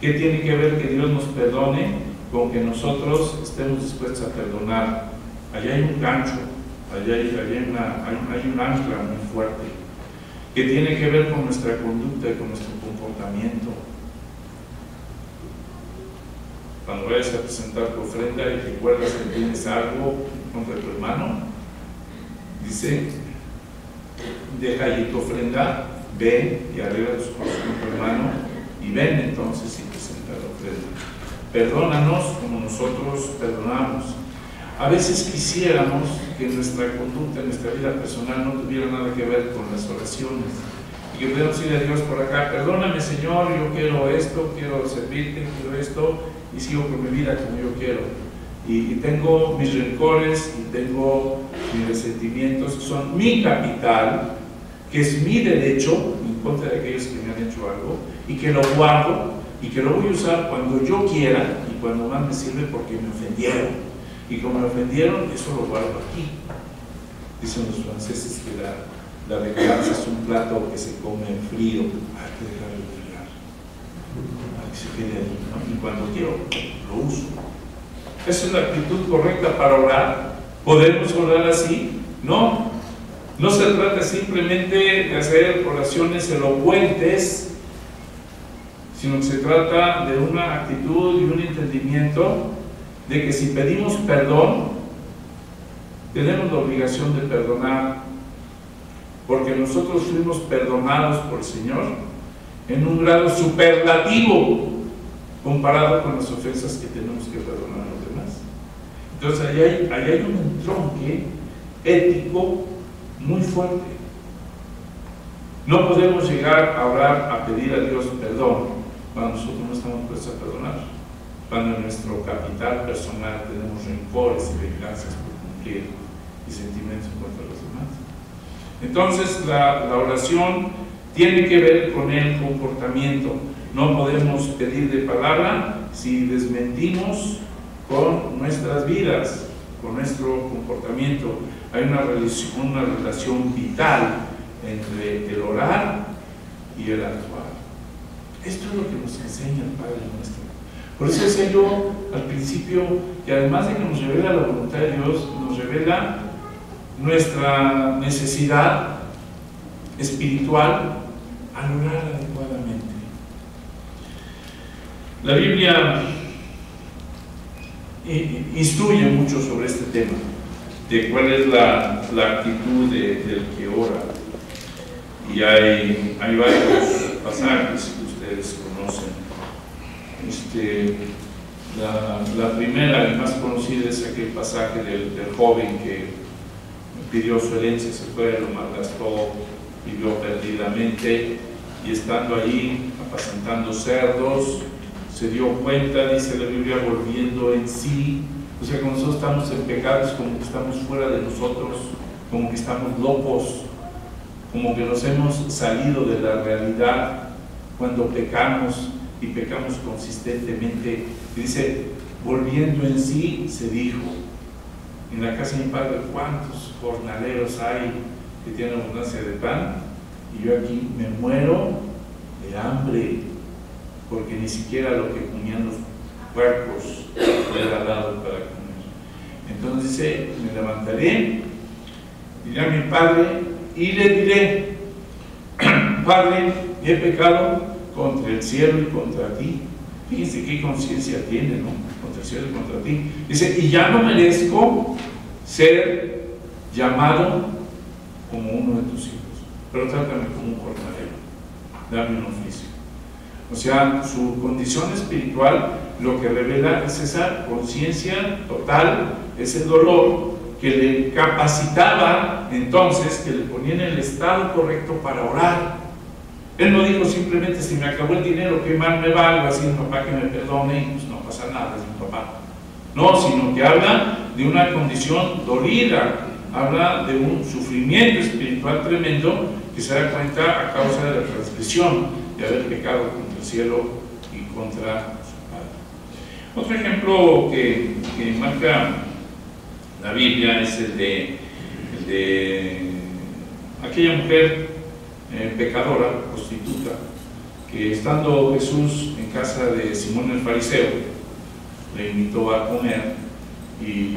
¿Qué tiene que ver que Dios nos perdone con que nosotros estemos dispuestos a perdonar? Allá hay un gancho, allá hay un ancla muy fuerte, que tiene que ver con nuestra conducta y con nuestro comportamiento. Cuando vayas a presentar tu ofrenda y recuerdas que tienes algo contra tu hermano, dice: deja allí tu ofrenda, ven y arregla tus cosas con tu hermano, y ven entonces y presenta la ofrenda. Perdónanos como nosotros perdonamos. A veces quisiéramos que nuestra conducta, nuestra vida personal no tuviera nada que ver con las oraciones, y que pudiéramos ir a Dios por acá: perdóname, Señor, yo quiero esto, quiero servirte, quiero esto, y sigo con mi vida como yo quiero. Y tengo mis rencores y tengo mis resentimientos, que son mi capital, que es mi derecho en contra de aquellos que me han hecho algo, y que lo guardo y que lo voy a usar cuando yo quiera y cuando más me sirve, porque me ofendieron. Y como me ofendieron, eso lo guardo aquí. Dicen los franceses que la venganza es un plato que se come frío. Hay que dejarlo enfriar, para que se quede ahí, ¿no? Y cuando quiero, lo uso. ¿Esa es la actitud correcta para orar? ¿Podemos orar así? No. No se trata simplemente de hacer oraciones elocuentes, sino que se trata de una actitud y un entendimiento de que si pedimos perdón, tenemos la obligación de perdonar, porque nosotros fuimos perdonados por el Señor en un grado superlativo comparado con las ofensas que tenemos que perdonar a los demás. Entonces ahí hay un entronque ético muy fuerte. No podemos llegar a orar, a pedir a Dios perdón cuando nosotros no estamos prestos a perdonar, cuando en nuestro capital personal tenemos rencores y venganzas por cumplir y sentimientos contra los demás. Entonces la oración tiene que ver con el comportamiento. No podemos pedir de palabra si desmentimos con nuestras vidas, con nuestro comportamiento. Hay una relación vital entre el orar y el actuar. Esto es lo que nos enseña el Padre nuestro. Por eso decía yo al principio que además de que nos revela la voluntad de Dios, nos revela nuestra necesidad espiritual al orar adecuadamente. La Biblia instruye mucho sobre este tema, de cuál es la actitud del que ora. Y hay varios pasajes que ustedes conocen. La primera y más conocida es aquel pasaje del joven que pidió su herencia, se fue, lo malgastó, vivió perdidamente, y estando ahí apacentando cerdos, se dio cuenta, dice la Biblia, volviendo en sí. O sea, cuando nosotros estamos en pecado es como que estamos fuera de nosotros, como que estamos locos, como que nos hemos salido de la realidad cuando pecamos, y pecamos consistentemente. Dice, volviendo en sí, se dijo: en la casa de mi padre, ¿cuántos jornaleros hay que tienen abundancia de pan? Y yo aquí me muero de hambre, porque ni siquiera lo que comían los puercos le era dado para comer. Entonces dice, me levantaré, diré a mi padre y le diré: Padre, he pecado contra el cielo y contra ti. Fíjense qué conciencia tiene, ¿no? Contra el cielo y contra ti. Dice, y ya no merezco ser llamado como uno de tus hijos, pero trátame como un jornalero, dame un oficio. O sea, su condición espiritual lo que revela es esa conciencia total, ese dolor que le capacitaba entonces, que le ponía en el estado correcto para orar. Él no dijo simplemente, si me acabó el dinero, qué mal me va, algo así, papá que me perdone, y pues no pasa nada, es mi papá. No, sino que habla de una condición dolida, habla de un sufrimiento espiritual tremendo que se da cuenta a causa de la transgresión, de haber pecado contra el cielo y contra su Padre. Otro ejemplo que marca la Biblia es el de aquella mujer pecadora, prostituta, que estando Jesús en casa de Simón el fariseo, le invitó a comer, y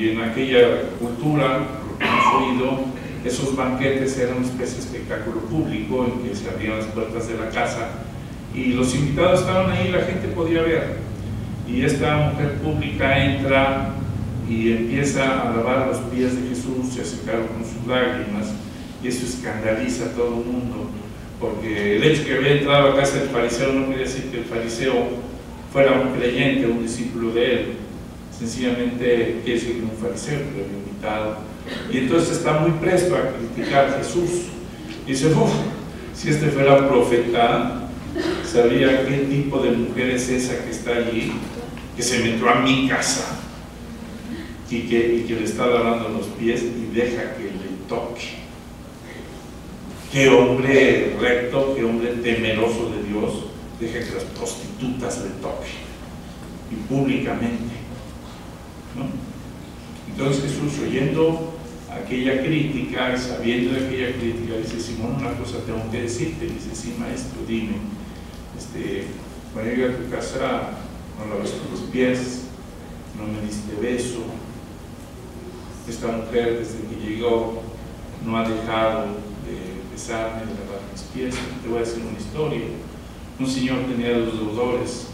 en aquella cultura, lo que hemos oído, esos banquetes eran una especie de espectáculo público en que se abrían las puertas de la casa y los invitados estaban ahí, la gente podía ver, y esta mujer pública entra y empieza a lavar los pies de Jesús, se acercaron con sus lágrimas, y eso escandaliza a todo el mundo, porque el hecho que había entrado a casa del fariseo no quería decir que el fariseo fuera un creyente, un discípulo de él, sencillamente quiere decir que era un fariseo que lo había invitado, y entonces está muy presto a criticar a Jesús, y dice, si este fuera profeta, sabría qué tipo de mujer es esa que está allí, que se metió a mi casa, y que le está lavando los pies y deja que le toque. Qué hombre recto, qué hombre temeroso de Dios, deja que las prostitutas le toquen, y públicamente, ¿no? Entonces Jesús, oyendo aquella crítica y sabiendo de aquella crítica, dice, Simón, una cosa tengo que decirte. Dice, sí, maestro, dime. Cuando llegué a tu casa, no lavaste los pies, no me diste beso. Esta mujer, desde que llegó, no ha dejado de besarme, de lavar mis pies. Te voy a decir una historia. Un señor tenía 2 deudores,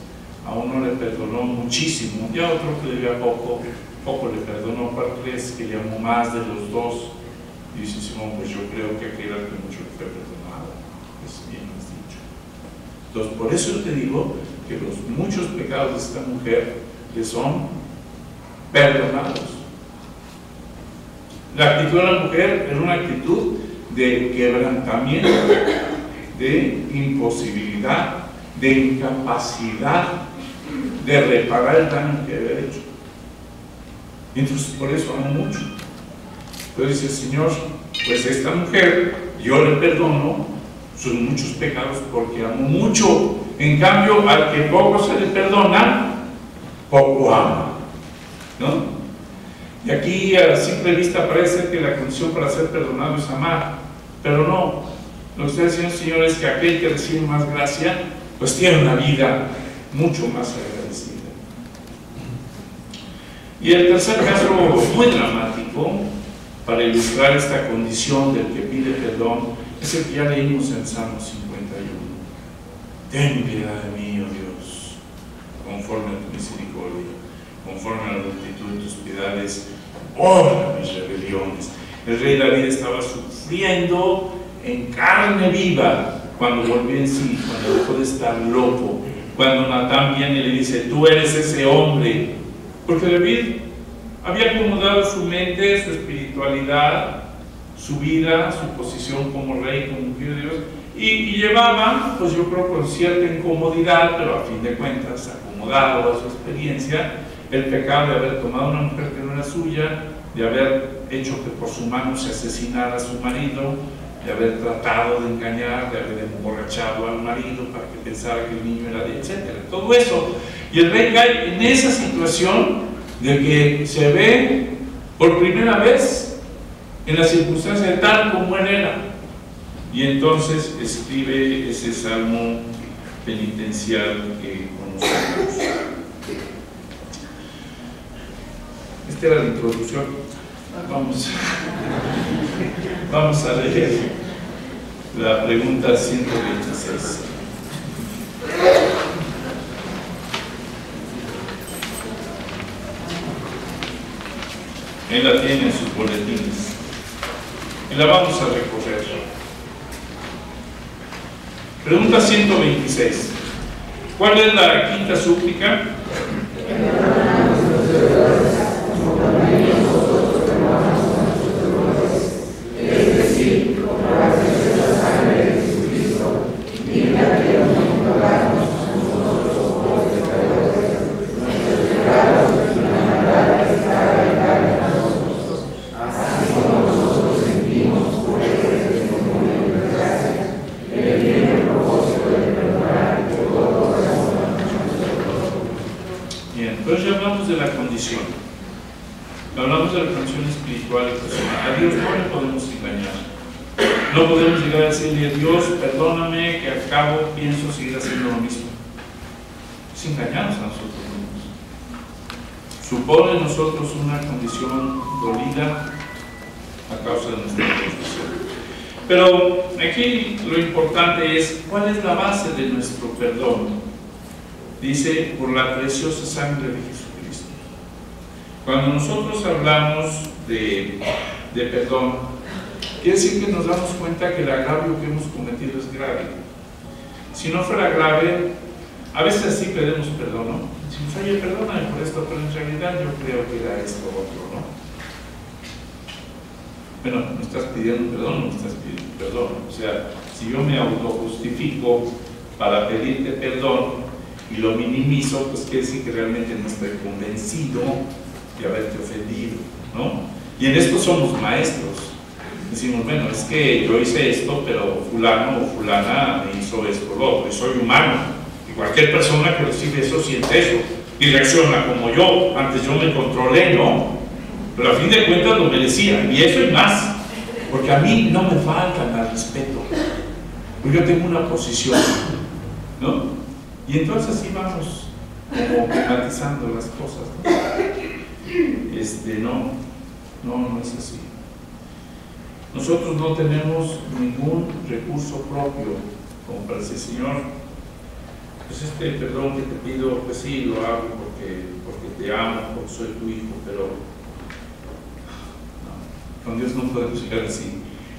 a uno le perdonó muchísimo, y a otro que le debía poco le perdonó. ¿Cuál crees que le amó más de los dos? Y dice Simón, pues yo creo que aquel al que mucho fue perdonado. Pues bien has dicho. Entonces, por eso te digo que los muchos pecados de esta mujer le son perdonados. La actitud de la mujer era una actitud de quebrantamiento, de imposibilidad, de incapacidad de reparar el daño que había hecho. Entonces, por eso amo mucho. Entonces dice el Señor, pues esta mujer, yo le perdono sus muchos pecados porque amo mucho. En cambio, al que poco se le perdona, poco ama, ¿no? Y aquí a simple vista parece que la condición para ser perdonado es amar, pero no. Lo que está diciendo el Señor es que aquel que recibe más gracia, pues tiene una vida mucho más agradecida. Y el tercer caso muy dramático para ilustrar esta condición del que pide perdón es el que ya leímos en Salmo 51. Ten piedad de mí, oh Dios, conforme a tu misericordia, conforme a la multitud de tus piedades, borra mis rebeliones. El rey David estaba sufriendo en carne viva cuando volvió en sí, cuando dejó de estar loco, cuando Natán viene y le dice, tú eres ese hombre, porque David había acomodado su mente, su espiritualidad, su vida, su posición como rey, como ungido de Dios, y llevaba, pues yo creo con cierta incomodidad, pero a fin de cuentas acomodado a su experiencia, el pecado de haber tomado una mujer que no era suya, de haber hecho que por su mano se asesinara a su marido, de haber tratado de engañar, de haber emborrachado al marido para que pensara que el niño era de etcétera, todo eso. Y el rey cae en esa situación de que se ve por primera vez en la circunstancia de tal como él era. Y entonces escribe ese salmo penitencial que conocemos. Esta era la introducción. Vamos a leer la pregunta 126. Él la tiene en sus boletines y la vamos a recorrer. Pregunta 126. ¿Cuál es la quinta súplica? Hablamos de la condición espiritual y personal. A Dios no le podemos engañar. No podemos llegar a decirle, Dios, perdóname, que al cabo pienso seguir haciendo lo mismo. Es engañarnos a nosotros mismos. Supone en nosotros una condición dolida a causa de nuestra condición. Pero aquí lo importante es, ¿cuál es la base de nuestro perdón? Dice, por la preciosa sangre de Jesús. Cuando nosotros hablamos de perdón, quiere decir que nos damos cuenta que el agravio que hemos cometido es grave. Si no fuera grave, a veces sí pedimos perdón, ¿no? Decimos, oye, perdóname por esto, pero en realidad yo creo que era esto o otro, ¿no? Bueno, ¿me estás pidiendo perdón o no me estás pidiendo perdón? O sea, si yo me autojustifico para pedirte perdón y lo minimizo, pues quiere decir que realmente no estoy convencido de haberte ofendido, ¿no? Y en esto somos maestros. Decimos, bueno, es que yo hice esto, pero fulano o fulana me hizo esto, lo otro, y soy humano. Y cualquier persona que recibe eso siente eso y reacciona como yo. Antes yo me controlé, ¿no? Pero a fin de cuentas lo merecía, y eso y más, porque a mí no me faltan al respeto, porque yo tengo una posición, ¿no? Y entonces así vamos como matizando las cosas, ¿no? No es así. Nosotros no tenemos ningún recurso propio como para decir, Señor, pues este perdón que te pido, pues sí, lo hago porque te amo, porque soy tu hijo, pero Con Dios no podemos llegar así.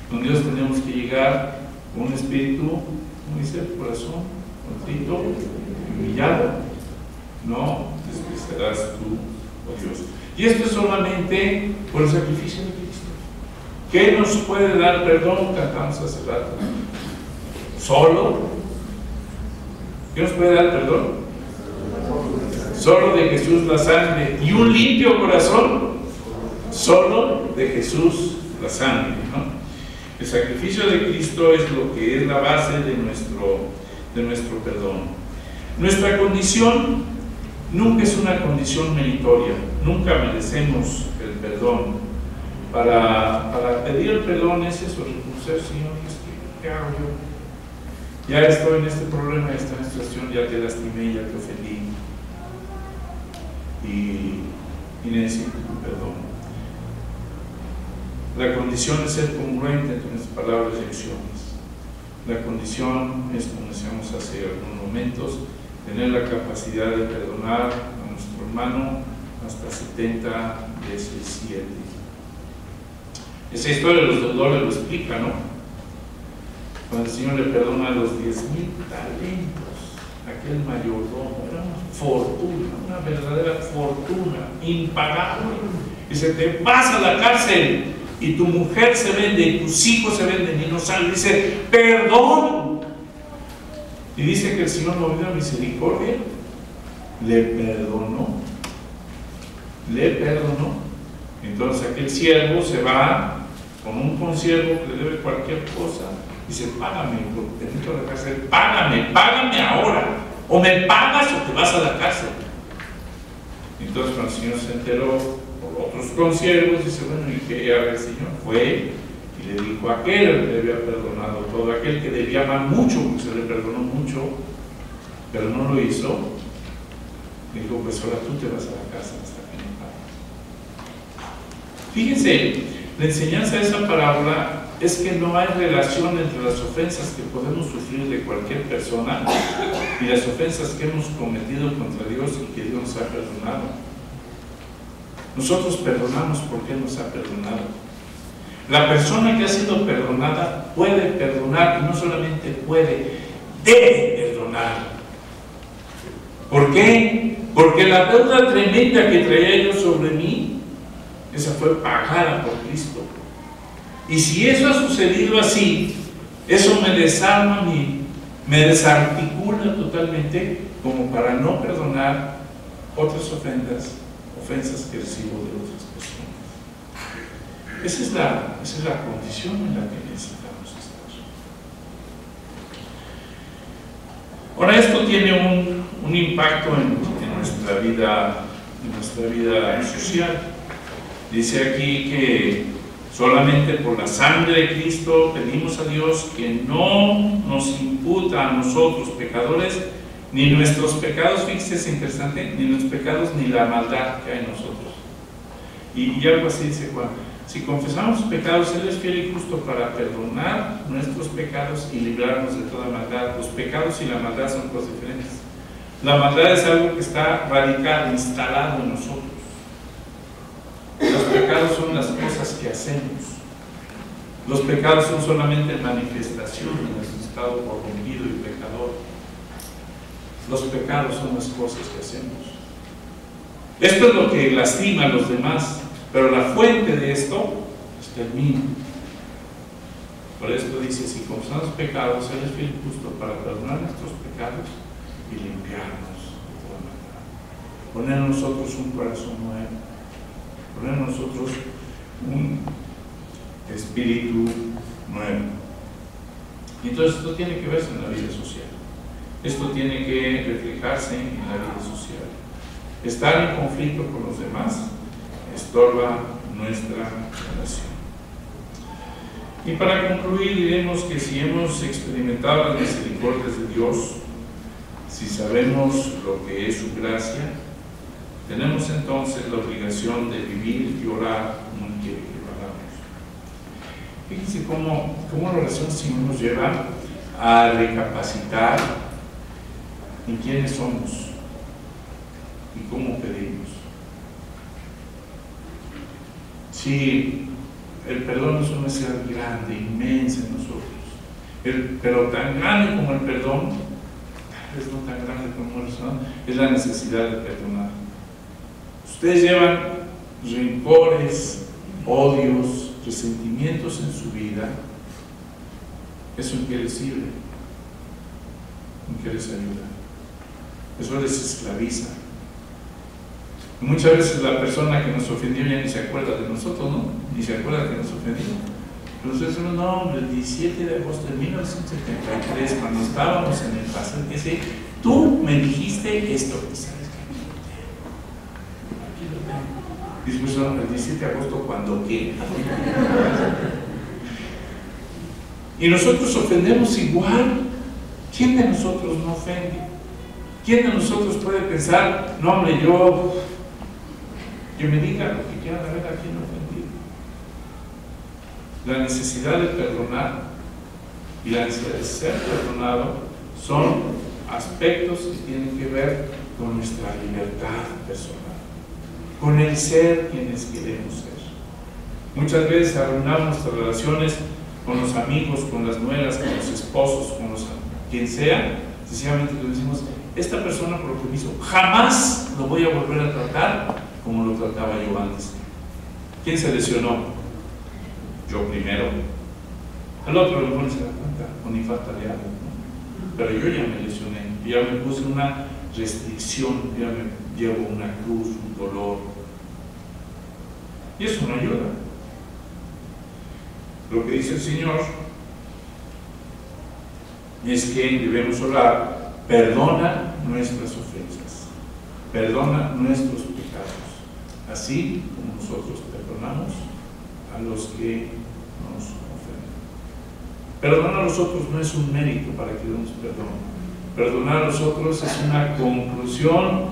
Con Dios tenemos que llegar con un espíritu, como dice, el corazón contrito, humillado. No despreciarás tú, oh Dios. Y esto es solamente por el sacrificio de Cristo. ¿Qué nos puede dar perdón? Cantamos hace rato. ¿Solo? ¿Qué nos puede dar perdón? Solo de Jesús la sangre y un limpio corazón. Solo de Jesús la sangre, ¿no? El sacrificio de Cristo es lo que es la base de nuestro perdón. Nuestra condición nunca es una condición meritoria. Nunca merecemos el perdón. Para pedir el perdón es eso, reconocer, Señor, ¿qué hago yo? Ya estoy en este problema, esta situación, ya te lastimé, ya te ofendí. Y necesito tu perdón. La condición es ser congruente entre nuestras palabras y acciones. La condición es, como decíamos hace algunos momentos, tener la capacidad de perdonar a nuestro hermano hasta 70 veces 7. Esa historia de los deudores lo explica, ¿no? Cuando el Señor le perdona los 10,000 talentos, aquel mayordomo, era una fortuna, una verdadera fortuna, impagable. Dice, te vas a la cárcel y tu mujer se vende y tus hijos se venden y no salen. Dice, perdón. Y dice que el Señor, movido a misericordia, le perdonó. Le perdonó. Entonces aquel siervo se va con un consiervo que le debe cualquier cosa. Dice, págame, porque te meto a la cárcel. Págame ahora. O me pagas o te vas a la cárcel. Entonces cuando el Señor se enteró por otros consiervos, dice, bueno, ¿y qué haga el Señor? Fue y le dijo a aquel que le había perdonado todo, aquel que debía amar mucho, porque se le perdonó mucho, pero no lo hizo. Le dijo, pues ahora tú te vas a la cárcel hasta que me pagues. Fíjense, la enseñanza de esa parábola es que no hay relación entre las ofensas que podemos sufrir de cualquier persona y las ofensas que hemos cometido contra Dios y que Dios nos ha perdonado. Nosotros perdonamos porque Él nos ha perdonado. La persona que ha sido perdonada puede perdonar, y no solamente puede, debe perdonar. ¿Por qué? Porque la deuda tremenda que traía yo sobre mí, esa fue pagada por Cristo. Y si eso ha sucedido así, eso me desarma a mí, me desarticula totalmente como para no perdonar otras ofensas que recibo de otras personas. Esa es la condición en la que necesitamos estar. Ahora, esto tiene un impacto en nuestra vida social. Dice aquí que solamente por la sangre de Cristo pedimos a Dios que no nos imputa a nosotros pecadores ni nuestros pecados. Fíjese, es interesante, ni los pecados ni la maldad que hay en nosotros. Y algo así dice Juan: si confesamos sus pecados, Él es fiel y justo para perdonar nuestros pecados y librarnos de toda maldad. Los pecados y la maldad son cosas diferentes. La maldad es algo que está radicado, instalado en nosotros. Los pecados son las cosas que hacemos. Los pecados son solamente manifestación de nuestro estado corrompido y pecador. Los pecados son las cosas que hacemos. Esto es lo que lastima a los demás, pero la fuente de esto es el mío. Por esto dice: si confesamos pecados, Él es fiel y justo para perdonar nuestros pecados y limpiarnos de toda maldad. Poner en nosotros un corazón nuevo, poner en nosotros un espíritu nuevo. Y entonces esto tiene que verse en la vida social. Esto tiene que reflejarse en la vida social. Estar en conflicto con los demás estorba nuestra relación. Y para concluir, diremos que si hemos experimentado las misericordias de Dios, si sabemos lo que es su gracia, tenemos entonces la obligación de vivir y orar como Él quiere que lo hagamos. Fíjense cómo la oración del Señor nos lleva a recapacitar en quiénes somos y cómo pedimos. Si el perdón es una necesidad grande, inmensa en nosotros. Pero tan grande como el perdón, tal vez no tan grande como el perdón, es la necesidad de perdonar. Ustedes llevan rencores, odios, resentimientos en su vida. ¿Eso en qué les sirve? ¿En qué les ayuda? Eso les esclaviza. Muchas veces la persona que nos ofendió ya ni se acuerda de nosotros, ¿no? Ni se acuerda que nos ofendió. Pero nosotros decimos, no, hombre, el 17 de agosto de 1973, cuando estábamos en el paseo, dice, tú me dijiste esto. ¿Y sabes qué? Aquí lo tengo. Discusión, el 17 de agosto, ¿cuándo qué? Y nosotros ofendemos igual. ¿Quién de nosotros no ofende? ¿Quién de nosotros puede pensar, no, hombre, que me digan lo que quieran, a ver a quién ofendido? La necesidad de perdonar y la necesidad de ser perdonado son aspectos que tienen que ver con nuestra libertad personal, con el ser quienes queremos ser. Muchas veces arruinamos nuestras relaciones con los amigos, con las nueras, con los esposos, con quien sea, sencillamente le decimos, esta persona por lo que me hizo, jamás lo voy a volver a tratar como lo trataba yo antes. ¿Quién se lesionó? Yo primero. Al otro a lo mejor se da cuenta, o ni falta de algo, ¿no? Pero yo ya me lesioné, ya me puse una restricción, ya me llevo una cruz, un dolor. Y eso no ayuda. Lo que dice el Señor es que debemos orar, perdona nuestras ofensas, perdona nuestros pecados, así como nosotros perdonamos a los que nos ofenden. Perdonar a los otros no es un mérito para que demos perdón. Perdonar a los otros es una conclusión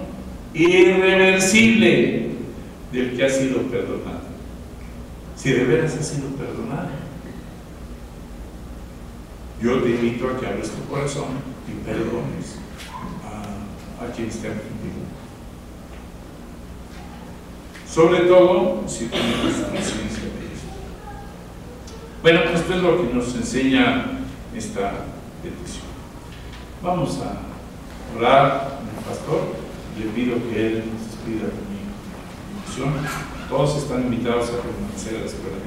irreversible del que ha sido perdonado. Si de veras ha sido perdonado, yo te invito a que abres tu corazón y perdones a quienes te han ofendido. Sobre todo si tienes conciencia de esto. Bueno, esto es lo que nos enseña esta petición. Vamos a orar al pastor. Le pido que él nos despida con mi petición. Todos están invitados a permanecer a la escuela.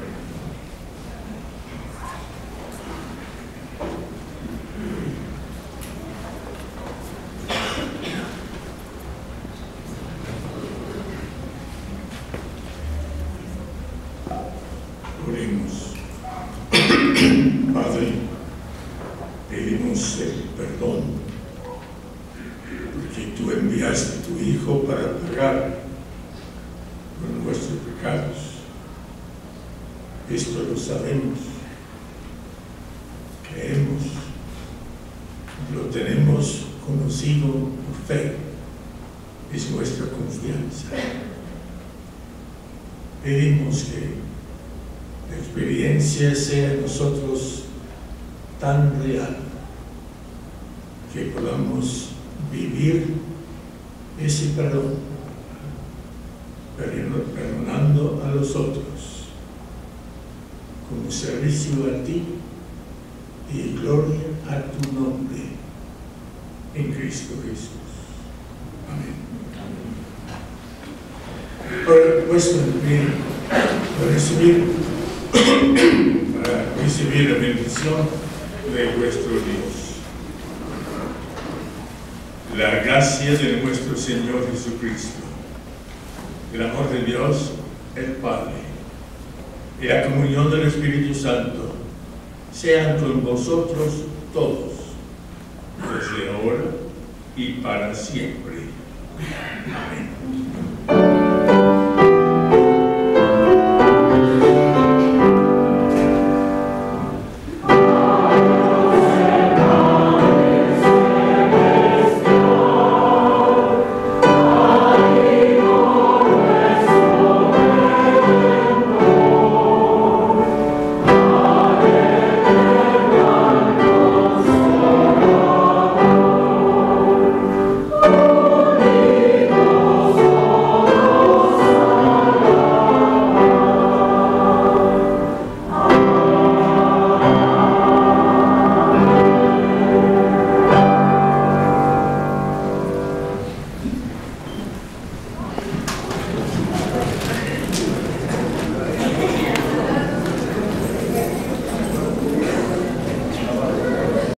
Oremos. Padre, pedimos el perdón porque tú enviaste a tu Hijo para pagar por nuestros pecados. Esto lo sabemos, creemos, lo tenemos conocido por fe, es nuestra confianza. Pedimos que la experiencia sea en nosotros tan real que podamos vivir ese perdón, perdonando a los otros como servicio a ti y gloria a tu nombre en Cristo Jesús. Amén. Por puesto en pie para recibir la bendición de nuestro Dios. La gracia de nuestro Señor Jesucristo, el amor de Dios, el Padre, y la comunión del Espíritu Santo sean con vosotros todos, desde ahora y para siempre. Amén.